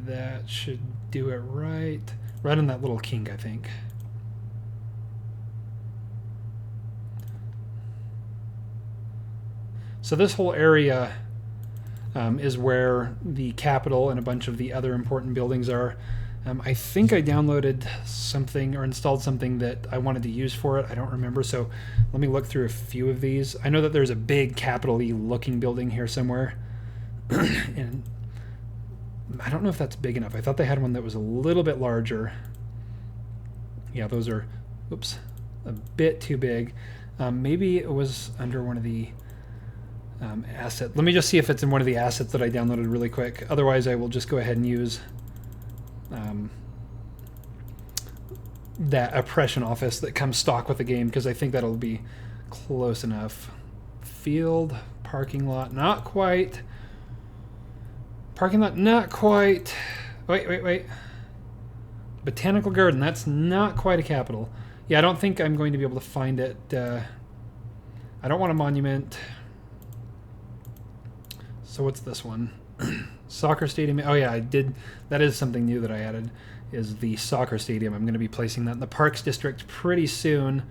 That should do it right. Right on that little kink, I think. So this whole area is where the capital and a bunch of the other important buildings are. I think I downloaded something or installed something that I wanted to use for it. I don't remember, so let me look through a few of these. I know that there's a big capital-y looking building here somewhere. And I don't know if that's big enough. I thought they had one that was a little bit larger. Yeah, those are, oops, a bit too big. Maybe it was under one of the assets. Let me just see if it's in one of the assets that I downloaded really quick. Otherwise, I will just go ahead and use that oppression office that comes stock with the game, because I think that'll be close enough. Field, parking lot, not quite. Parking lot, not quite. Wait. Botanical garden, that's not quite a capital. Yeah, I don't think I'm going to be able to find it. I don't want a monument. So what's this one? Soccer stadium. Oh yeah, I did. That is something new that I added, is the soccer stadium. I'm going to be placing that in the Parks District pretty soon.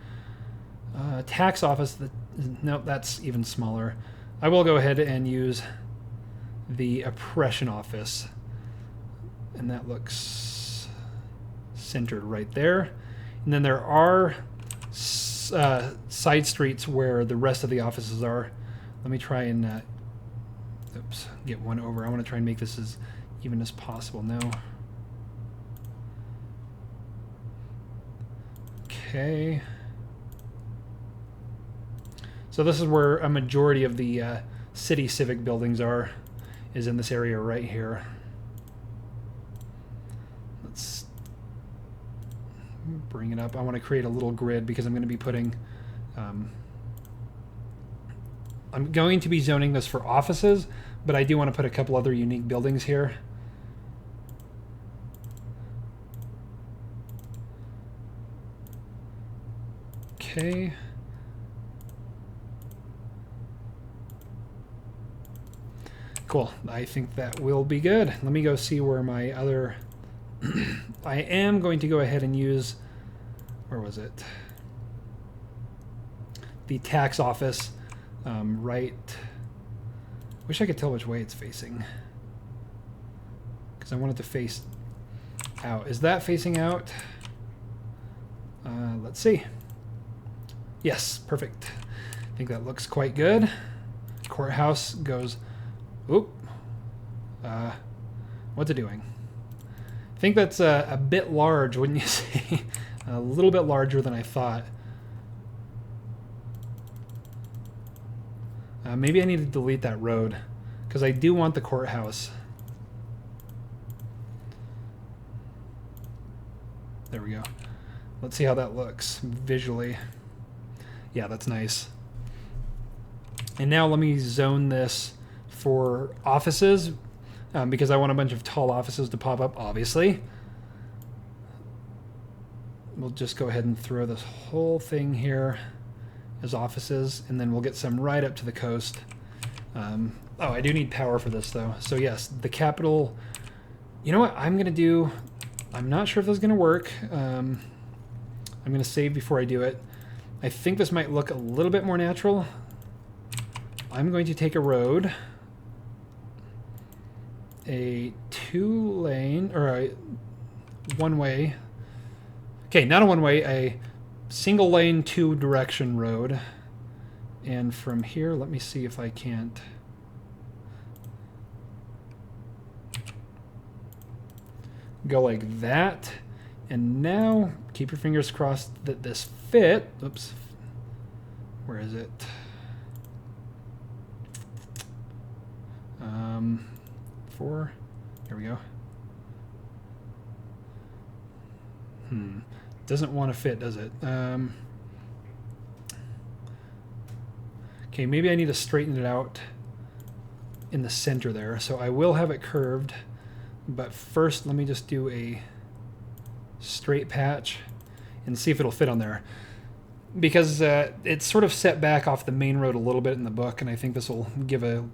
Tax office. Nope, that's even smaller. I will go ahead and use the oppression office. And that looks centered right there. And then there are side streets where the rest of the offices are. Let me try and oops, get one over. I want to try and make this as even as possible. No. Okay. So this is where a majority of the city civic buildings are, is in this area right here. Let's bring it up. I want to create a little grid because I'm going to be putting I'm going to be zoning this for offices, but I do want to put a couple other unique buildings here. Okay. Cool. I think that will be good. Let me go see where my other... I am going to go ahead and use... Where was it? The tax office. Right. Wish I could tell which way it's facing, because I want it to face out. Is that facing out? Let's see. Yes, perfect. I think that looks quite good. Courthouse goes. Oop. What's it doing? I think that's a bit large, wouldn't you say? A little bit larger than I thought. Maybe I need to delete that road, because I do want the courthouse. There we go. Let's see how that looks visually. Yeah, that's nice. And now let me zone this for offices, because I want a bunch of tall offices to pop up, obviously. We'll just go ahead and throw this whole thing here as offices, and then we'll get some right up to the coast. Oh, I do need power for this, though. So yes, the capital... You know what I'm going to do? I'm not sure if this is going to work. I'm going to save before I do it. I think this might look a little bit more natural. I'm going to take a road, a two-lane, or a one-way. Okay, not a one-way, a single-lane, two-direction road. And from here, let me see if I can't... go like that. And now, keep your fingers crossed that this fit. Oops. Where is it? 4. Here we go. Doesn't want to fit, does it? Okay, maybe I need to straighten it out in the center there. So I will have it curved, but first let me just do a straight patch and see if it'll fit on there. Because it's sort of set back off the main road a little bit in the book, and I think this will give a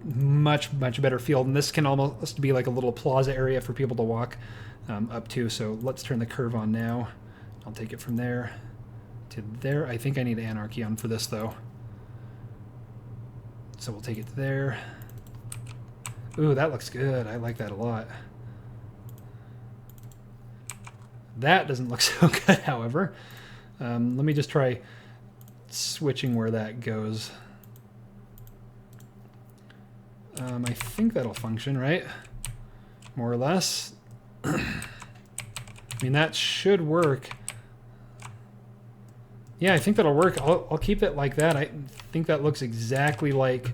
much better feel. And this can almost be like a little plaza area for people to walk up to. So let's turn the curve on now. I'll take it from there to there. I think I need anarchy on for this, though. So we'll take it to there. Ooh, that looks good. I like that a lot. That doesn't look so good, however. Let me just try switching where that goes. I think that'll function, right? More or less. I mean, that should work. Yeah, I think that'll work. I'll keep it like that. I think that looks exactly like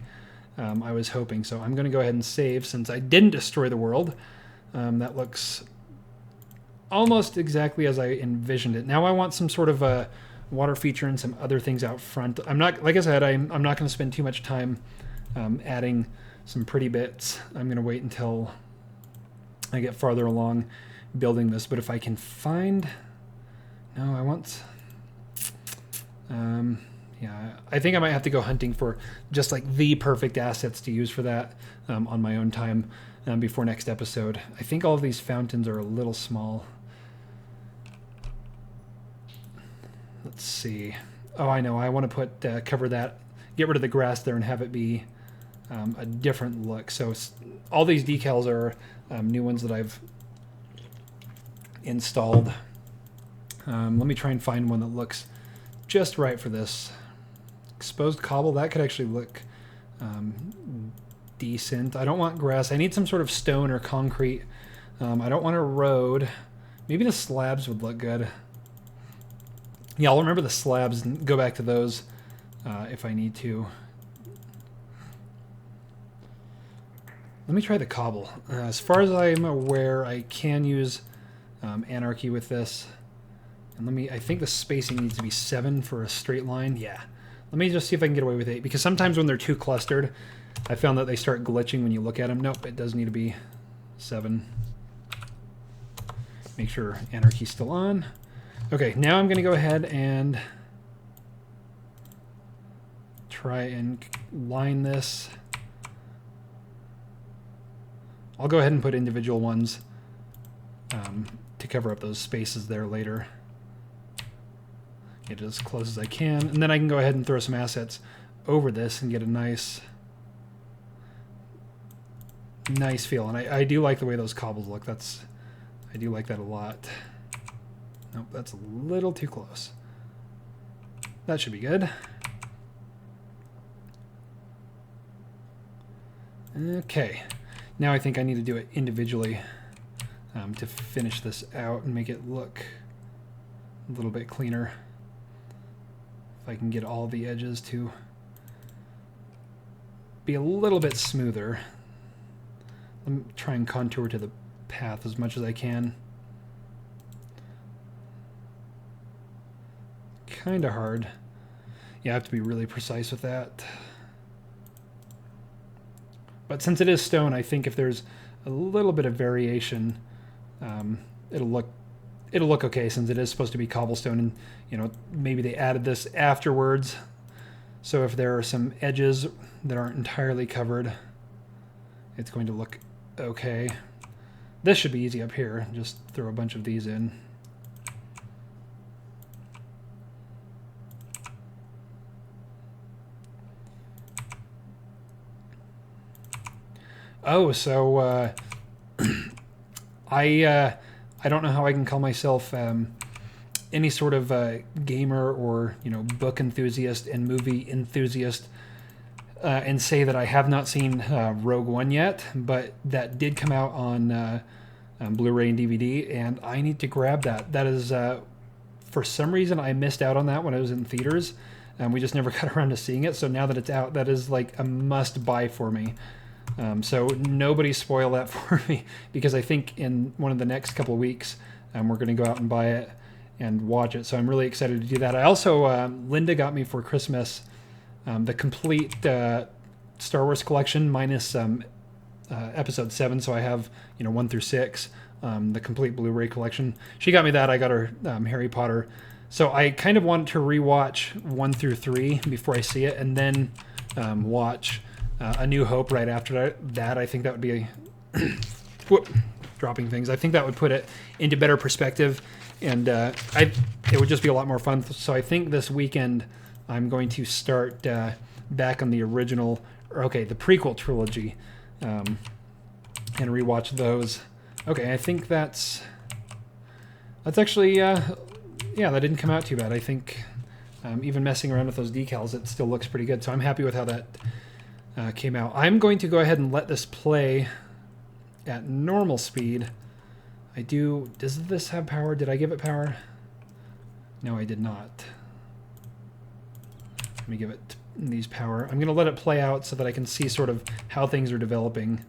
I was hoping. So I'm going to go ahead and save since I didn't destroy the world. That looks almost exactly as I envisioned it. Now I want some sort of a water feature and some other things out front. I'm not, like I said, I'm not going to spend too much time adding some pretty bits. I'm going to wait until I get farther along building this. But if I can find... No, I want... yeah, I think I might have to go hunting for just like the perfect assets to use for that on my own time before next episode. I think all of these fountains are a little small. Let's see. Oh, I know. I want to put cover that, get rid of the grass there and have it be a different look. So all these decals are new ones that I've installed. Let me try and find one that looks just right for this. Exposed cobble, that could actually look decent. I don't want grass. I need some sort of stone or concrete. I don't want a road. Maybe the slabs would look good. Yeah, I'll remember the slabs and go back to those if I need to. Let me try the cobble. As far as I'm aware, I can use anarchy with this. And I think the spacing needs to be 7 for a straight line. Yeah. Let me just see if I can get away with 8. Because sometimes when they're too clustered, I found that they start glitching when you look at them. Nope, it does need to be 7. Make sure anarchy's still on. Okay, now I'm going to go ahead and try and line this. I'll go ahead and put individual ones to cover up those spaces there later. Get it as close as I can, and then I can go ahead and throw some assets over this and get a nice feel. And I do like the way those cobbles look. I do like that a lot. Nope, that's a little too close. That should be good. Okay. Now I think I need to do it individually to finish this out and make it look a little bit cleaner. If I can get all the edges to be a little bit smoother. Let me try and contour to the path as much as I can. Kind of hard. You have to be really precise with that. But since it is stone, I think if there's a little bit of variation, it'll look okay, since it is supposed to be cobblestone, and you know, maybe they added this afterwards. So if there are some edges that aren't entirely covered, it's going to look okay. This should be easy up here. Just throw a bunch of these in. Oh, so I don't know how I can call myself any sort of gamer or, you know, book enthusiast and movie enthusiast and say that I have not seen Rogue One yet, but that did come out on Blu-ray and DVD, and I need to grab that. That is, for some reason, I missed out on that when I was in theaters, and we just never got around to seeing it. So now that it's out, that is like a must-buy for me. So nobody spoil that for me, because I think in one of the next couple of weeks we're going to go out and buy it and watch it. So I'm really excited to do that. I also, Linda got me for Christmas the complete Star Wars collection minus Episode 7. So I have, you know, 1 through 6, the complete Blu-ray collection. She got me that. I got her Harry Potter. So I kind of wanted to rewatch 1 through 3 before I see it, and then watch A New Hope right after that. I think that would be dropping things. I think that would put it into better perspective, and it would just be a lot more fun. So I think this weekend I'm going to start back on the original, the prequel trilogy, and rewatch those. Okay, I think that's actually yeah, that didn't come out too bad. I think even messing around with those decals, it still looks pretty good. So I'm happy with how that came out. I'm going to go ahead and let this play at normal speed. Does this have power? Did I give it power? No, I did not. Let me give it these power. I'm going to let it play out so that I can see sort of how things are developing,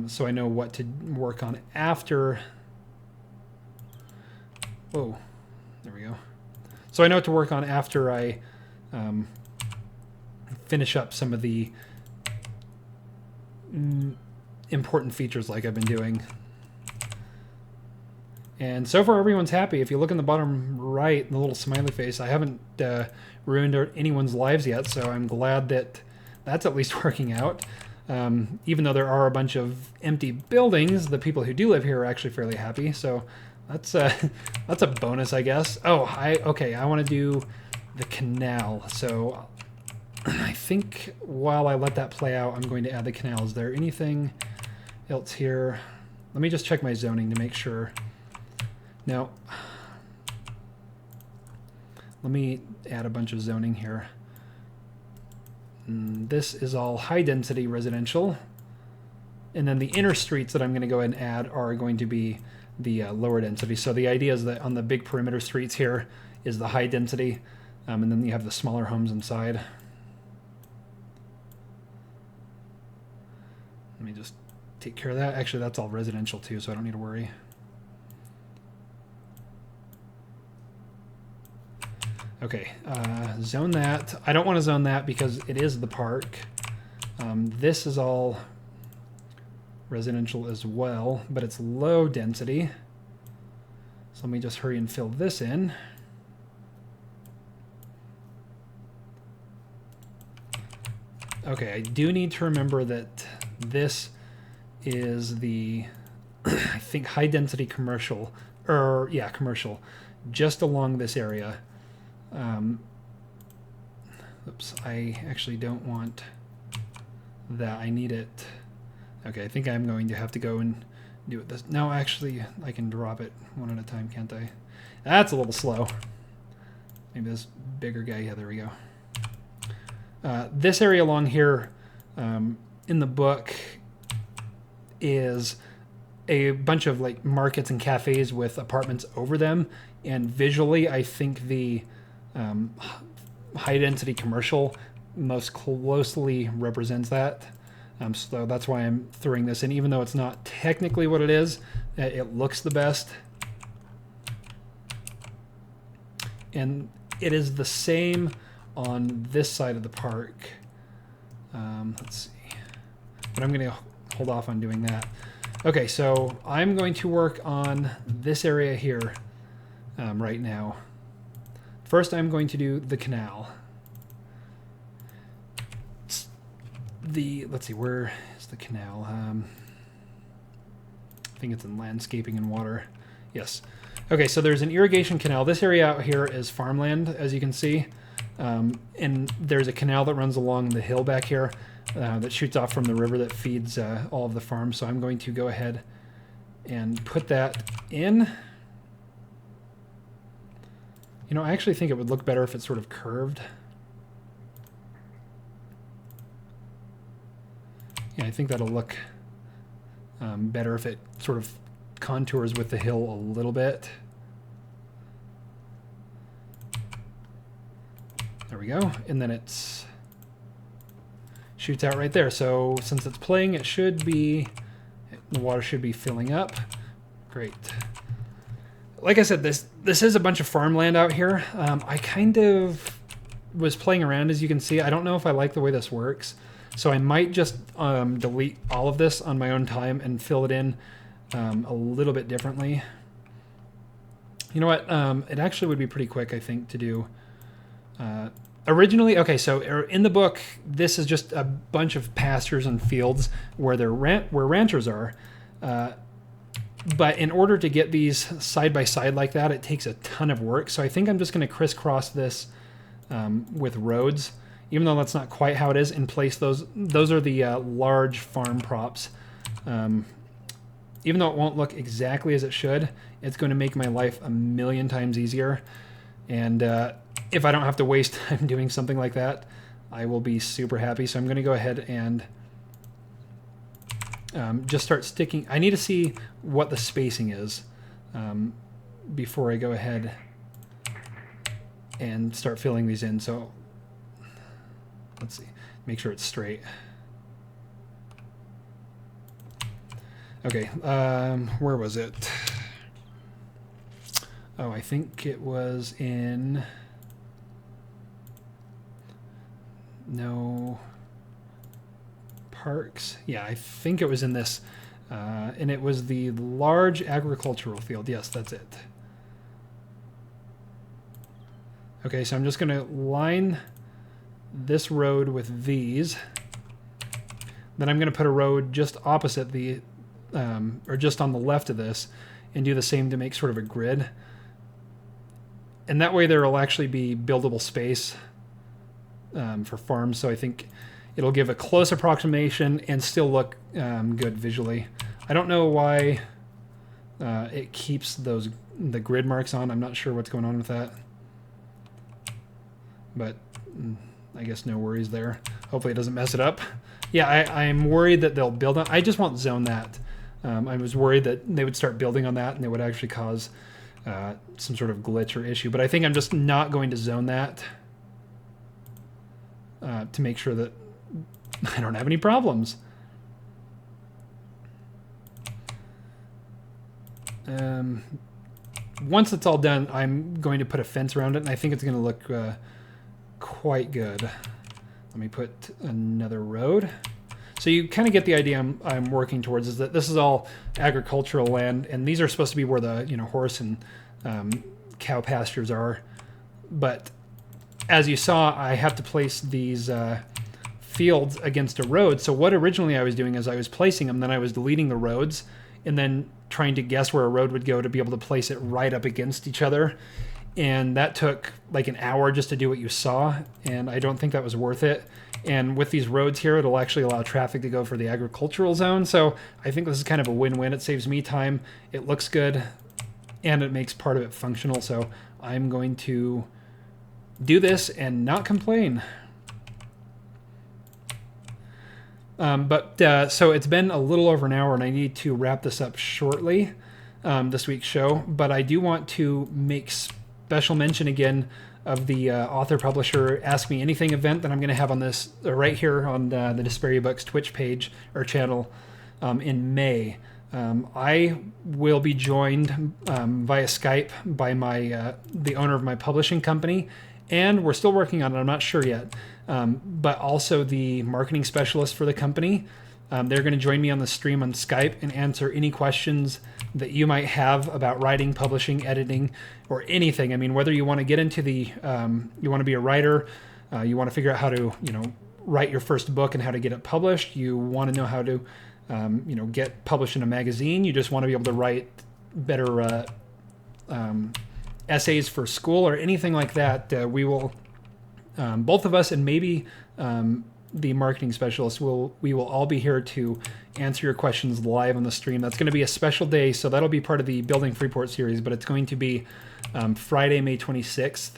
so I know what to work on after. Whoa, there we go. So I know what to work on after I finish up some of the important features like I've been doing. And so far everyone's happy. If you look in the bottom right, the little smiley face, I haven't ruined anyone's lives yet, so I'm glad that that's at least working out. Even though there are a bunch of empty buildings, the people who do live here are actually fairly happy, so that's a bonus, I guess. Oh, I want to do the canal, so I think while I let that play out, I'm going to add the canal. Is there anything else here? Let me just check my zoning to make sure. Now, let me add a bunch of zoning here. This is all high density residential. And then the inner streets that I'm going to go ahead and add are going to be the lower density. So the idea is that on the big perimeter streets here is the high density, and then you have the smaller homes inside. Let me just take care of that. Actually, that's all residential too, so I don't need to worry. Okay, zone that. I don't want to zone that because it is the park. This is all residential as well, but it's low density. So let me just hurry and fill this in. Okay, I do need to remember that this is the, I think, high density commercial, commercial, just along this area. Oops, I actually don't want that. I need it. Okay, I think I'm going to have to go and do it this. No, actually, I can drop it one at a time, can't I? That's a little slow. Maybe this bigger guy. Yeah, there we go. This area along here in the book is a bunch of like markets and cafes with apartments over them, and visually I think the high density commercial most closely represents that. So that's why I'm throwing this in, even though it's not technically what it is. It looks the best. And it is the same on this side of the park. Let's see. But I'm going to hold off on doing that. Okay, so I'm going to work on this area here right now. First, I'm going to do the canal. Let's see, where is the canal? I think it's in landscaping and water. Yes. Okay, so there's an irrigation canal. This area out here is farmland, as you can see. And there's a canal that runs along the hill back here that shoots off from the river that feeds all of the farms. So I'm going to go ahead and put that in. You know, I actually think it would look better if it's sort of curved. Yeah, I think that'll look better if it sort of contours with the hill a little bit. There we go. And then it's shoots out right there. So since it's playing, it should be, the water should be filling up. Great. Like I said, this is a bunch of farmland out here. I kind of was playing around, as you can see. I don't know if I like the way this works. So I might just delete all of this on my own time and fill it in a little bit differently. You know what? It actually would be pretty quick, I think, to do. Originally, okay, so in the book, this is just a bunch of pastures and fields where where ranchers are. But in order to get these side by side like that, it takes a ton of work. So I think I'm just going to crisscross this with roads. Even though that's not quite how it is, in place those are the large farm props. Even though it won't look exactly as it should, it's going to make my life a million times easier. And if I don't have to waste time doing something like that, I will be super happy. So I'm going to go ahead and just start sticking. I need to see what the spacing is before I go ahead and start filling these in. So let's see, make sure it's straight. Okay, where was it? Oh, I think it was in, no, parks. Yeah, I think it was in this, and it was the large agricultural field. Yes, that's it. Okay, so I'm just going to line this road with these. Then I'm going to put a road just opposite the, or just on the left of this, and do the same to make sort of a grid. And that way there will actually be buildable space for farms. So I think it'll give a close approximation and still look good visually. I don't know why it keeps the grid marks on. I'm not sure what's going on with that. But I guess no worries there. Hopefully it doesn't mess it up. Yeah, I'm worried that they'll build on. I just won't zone that. I was worried that they would start building on that and it would actually cause some sort of glitch or issue. But I think I'm just not going to zone that to make sure that I don't have any problems. Once it's all done, I'm going to put a fence around it, and I think it's going to look quite good. Let me put another road. So you kind of get the idea I'm working towards, is that this is all agricultural land, and these are supposed to be where the horse and cow pastures are. But as you saw, I have to place these fields against a road. So what originally I was doing is I was placing them, then I was deleting the roads, and then trying to guess where a road would go to be able to place it right up against each other. And that took like an hour just to do what you saw, and I don't think that was worth it. And with these roads here, it'll actually allow traffic to go for the agricultural zone. So I think this is kind of a win-win. It saves me time, it looks good, and it makes part of it functional. So I'm going to do this and not complain. So it's been a little over an hour, and I need to wrap this up shortly, this week's show. But I do want to make special mention again of the author publisher Ask Me Anything event that I'm going to have on this right here on the Disparia Books Twitch page or channel in May. I will be joined via Skype by the owner of my publishing company, and we're still working on it. I'm not sure yet, but also the marketing specialist for the company. They're going to join me on the stream on Skype and answer any questions that you might have about writing, publishing, editing, or anything. I mean, whether you want to get into you want to be a writer, you want to figure out how to, write your first book and how to get it published. You want to know how to, get published in a magazine. You just want to be able to write better essays for school or anything like that. We will, both of us and maybe the marketing specialist, we will all be here to answer your questions live on the stream. That's going to be a special day, so that'll be part of the Building Freeport series, but it's going to be Friday, May 26th,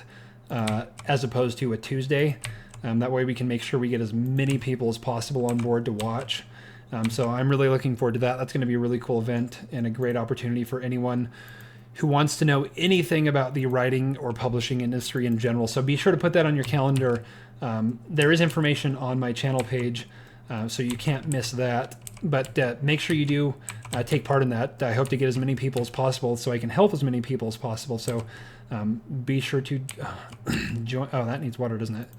as opposed to a Tuesday. That way we can make sure we get as many people as possible on board to watch. So I'm really looking forward to that. That's going to be a really cool event and a great opportunity for anyone who wants to know anything about the writing or publishing industry in general. So be sure to put that on your calendar. There is information on my channel page, so you can't miss that. But make sure you do take part in that. I hope to get as many people as possible so I can help as many people as possible. So be sure to join. Oh, that needs water, doesn't it?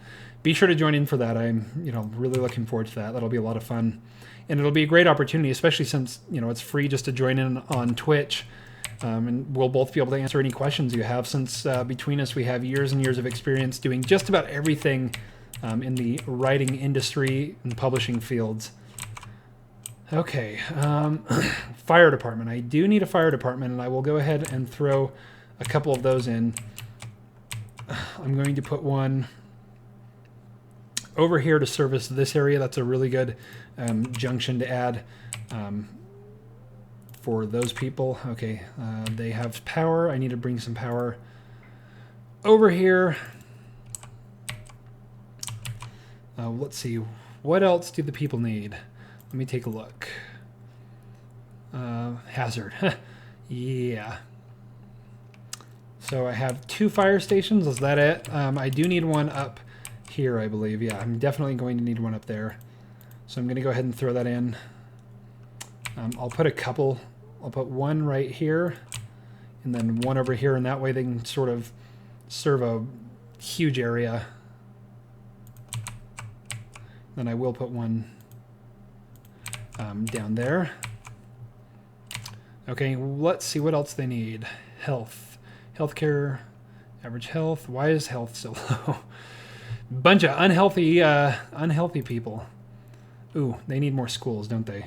Be sure to join in for that. I'm really looking forward to that. That'll be a lot of fun. And it'll be a great opportunity, especially since it's free just to join in on Twitch. And we'll both be able to answer any questions you have, since between us we have years and years of experience doing just about everything in the writing industry and publishing fields. Okay, fire department. I do need a fire department, and I will go ahead and throw a couple of those in. I'm going to put one over here to service this area. That's a really good junction to add for those people. Okay, they have power. I need to bring some power over here. Let's see, what else do the people need? Let me take a look. Hazard. Yeah. So I have 2 fire stations. Is that it? I do need one up here, I believe. Yeah, I'm definitely going to need one up there. So I'm going to go ahead and throw that in. I'll put a couple. I'll put one right here and then one over here, and that way they can sort of serve a huge area. Then I will put one down there. Okay, let's see what else they need. Health. Healthcare. Average health. Why is health so low? Bunch of unhealthy people. Ooh, they need more schools, don't they?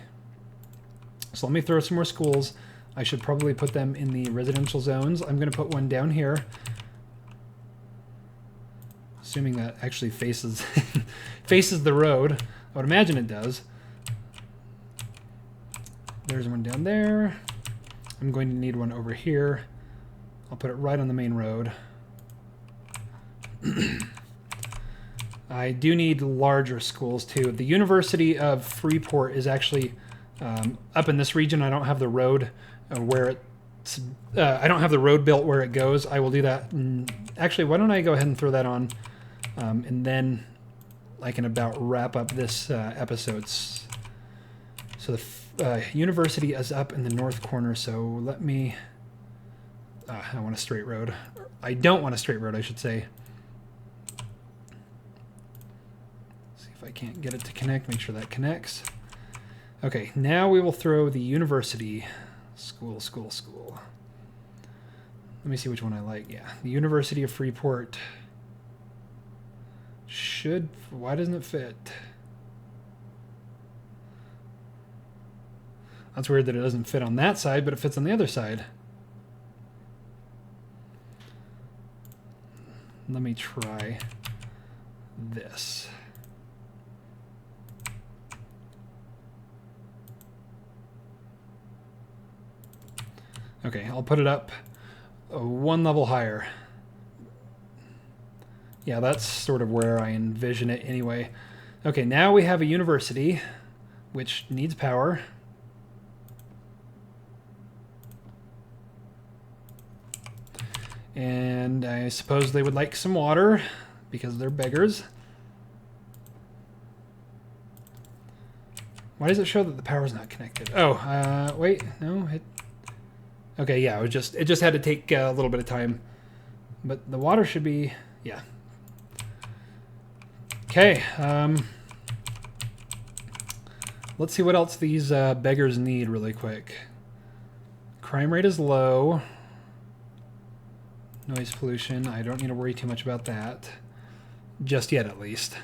So let me throw some more schools. I should probably put them in the residential zones. I'm going to put one down here. Assuming that actually faces faces the road. I would imagine it does. There's one down there. I'm going to need one over here. I'll put it right on the main road. I do need larger schools too. The University of Freeport is actually up in this region. I don't have the road where it's. I don't have the road built where it goes. I will do that. Actually, why don't I go ahead and throw that on, and then I can about wrap up this episode. So the university is up in the north corner. So let me. I want a straight road. I don't want a straight road, I should say. See if I can't get it to connect. Make sure that connects. Okay, now we will throw the university. School. Let me see which one I like. Yeah, the University of Freeport. Should. Why doesn't it fit? That's weird that it doesn't fit on that side, but it fits on the other side. Let me try this. Okay, I'll put it up one level higher. Yeah, that's sort of where I envision it anyway. Okay, now we have a university. which needs power. And I suppose they would like some water because they're beggars. Why does it show that the power's not connected? Oh, wait, no. Okay, yeah, it just had to take a little bit of time. But the water should be, yeah. Okay, let's see what else these beggars need really quick. Crime rate is low. Noise pollution, I don't need to worry too much about that. Just yet, at least.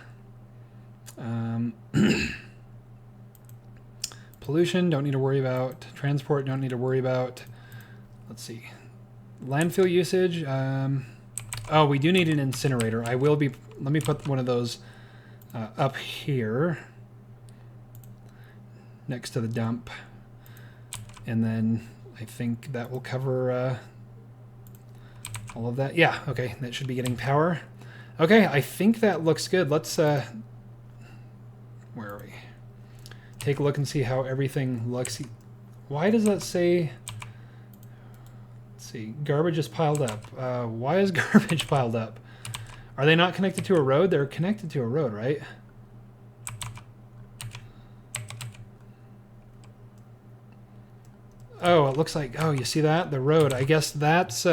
Pollution, don't need to worry about. Transport, don't need to worry about. Let's see. Landfill usage. Oh, we do need an incinerator. I will be... Let me put one of those up here. Next to the dump. And then I think that will cover all of that. Yeah, okay. That should be getting power. Okay, I think that looks good. Let's... where are we? Take a look and see how everything looks. Why does that say... Let's see. Garbage is piled up. Why is garbage piled up? Are they not connected to a road? They're connected to a road, right? Oh, it looks like... Oh, you see that? The road. I guess that's...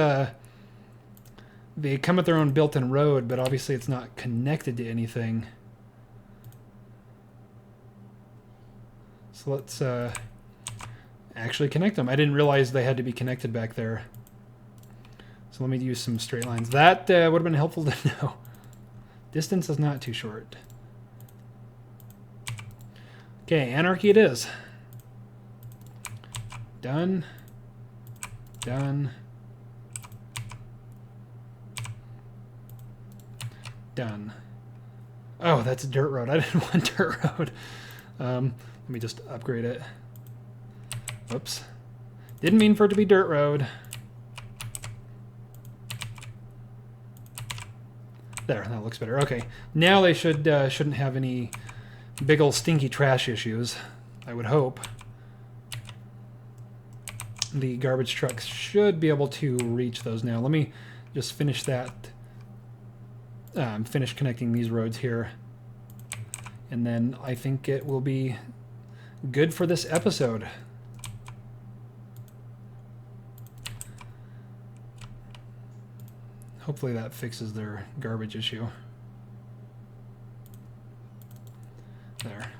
They come with their own built-in road, but obviously it's not connected to anything. So let's actually connect them. I didn't realize they had to be connected back there. So let me use some straight lines. That would have been helpful to know. Distance is not too short. Okay, anarchy it is. Done. Done. Done. Oh, that's a dirt road. I didn't want dirt road. Let me just upgrade it. Whoops. Didn't mean for it to be dirt road. There, that looks better. Okay, now they shouldn't have any big ol' stinky trash issues, I would hope. The garbage trucks should be able to reach those now. Let me just finish that. Finish connecting these roads here. And then I think it will be good for this episode. Hopefully that fixes their garbage issue. There.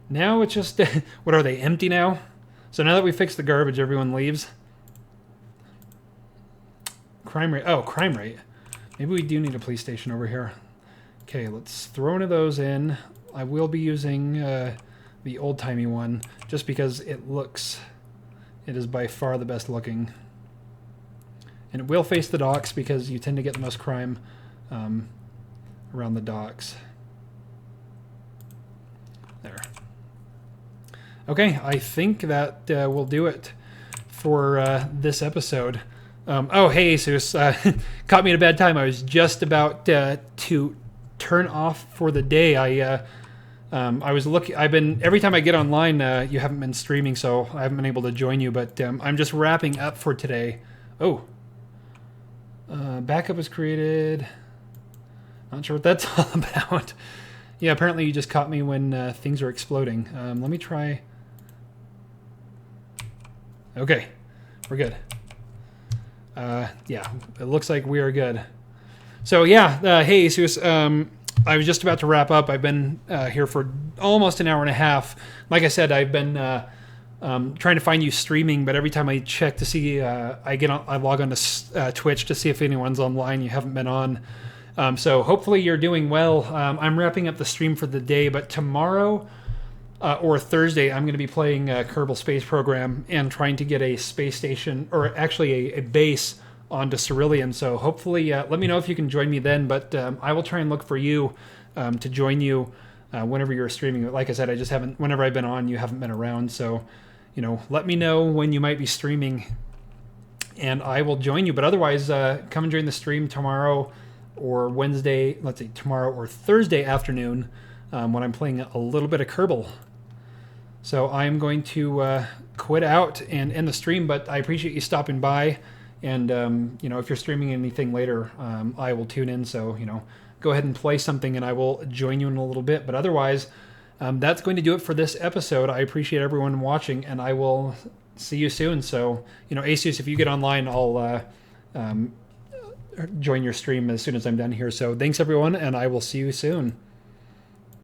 Now it's just... What are they, empty now? So now that we fixed the garbage, everyone leaves? Crime rate. Oh, crime rate. Maybe we do need a police station over here. Okay, let's throw one of those in. I will be using the old-timey one just because it is by far the best looking. And it will face the docks because you tend to get the most crime around the docks. There. Okay, I think that will do it for this episode. Oh, hey, Jesus. Caught me at a bad time. I was just about to turn off for the day. I was looking. Every time I get online, you haven't been streaming, so I haven't been able to join you. But I'm just wrapping up for today. Oh, backup was created. Not sure what that's all about. Yeah, apparently you just caught me when things are exploding. Let me try. Okay, we're good. Yeah, it looks like we are good. So yeah, hey, Jesus, I was just about to wrap up. I've been here for almost an hour and a half. Like I said, I've been trying to find you streaming, but every time I check to see, I log on to Twitch to see if anyone's online. You haven't been on. So hopefully you're doing well. I'm wrapping up the stream for the day, but tomorrow or Thursday, I'm going to be playing Kerbal Space Program and trying to get a space station, or actually a base onto Cerulean. So hopefully, let me know if you can join me then, but I will try and look for you to join you whenever you're streaming. Like I said, I just haven't, whenever I've been on, you haven't been around. So, let me know when you might be streaming and I will join you. But otherwise, come and join the stream tomorrow or Wednesday, let's see, tomorrow or Thursday afternoon. when I'm playing a little bit of Kerbal. So I'm going to quit out and end the stream, but I appreciate you stopping by. And, if you're streaming anything later, I will tune in. So, go ahead and play something and I will join you in a little bit. But otherwise, that's going to do it for this episode. I appreciate everyone watching, and I will see you soon. So, Asus, if you get online, I'll join your stream as soon as I'm done here. So thanks, everyone, and I will see you soon.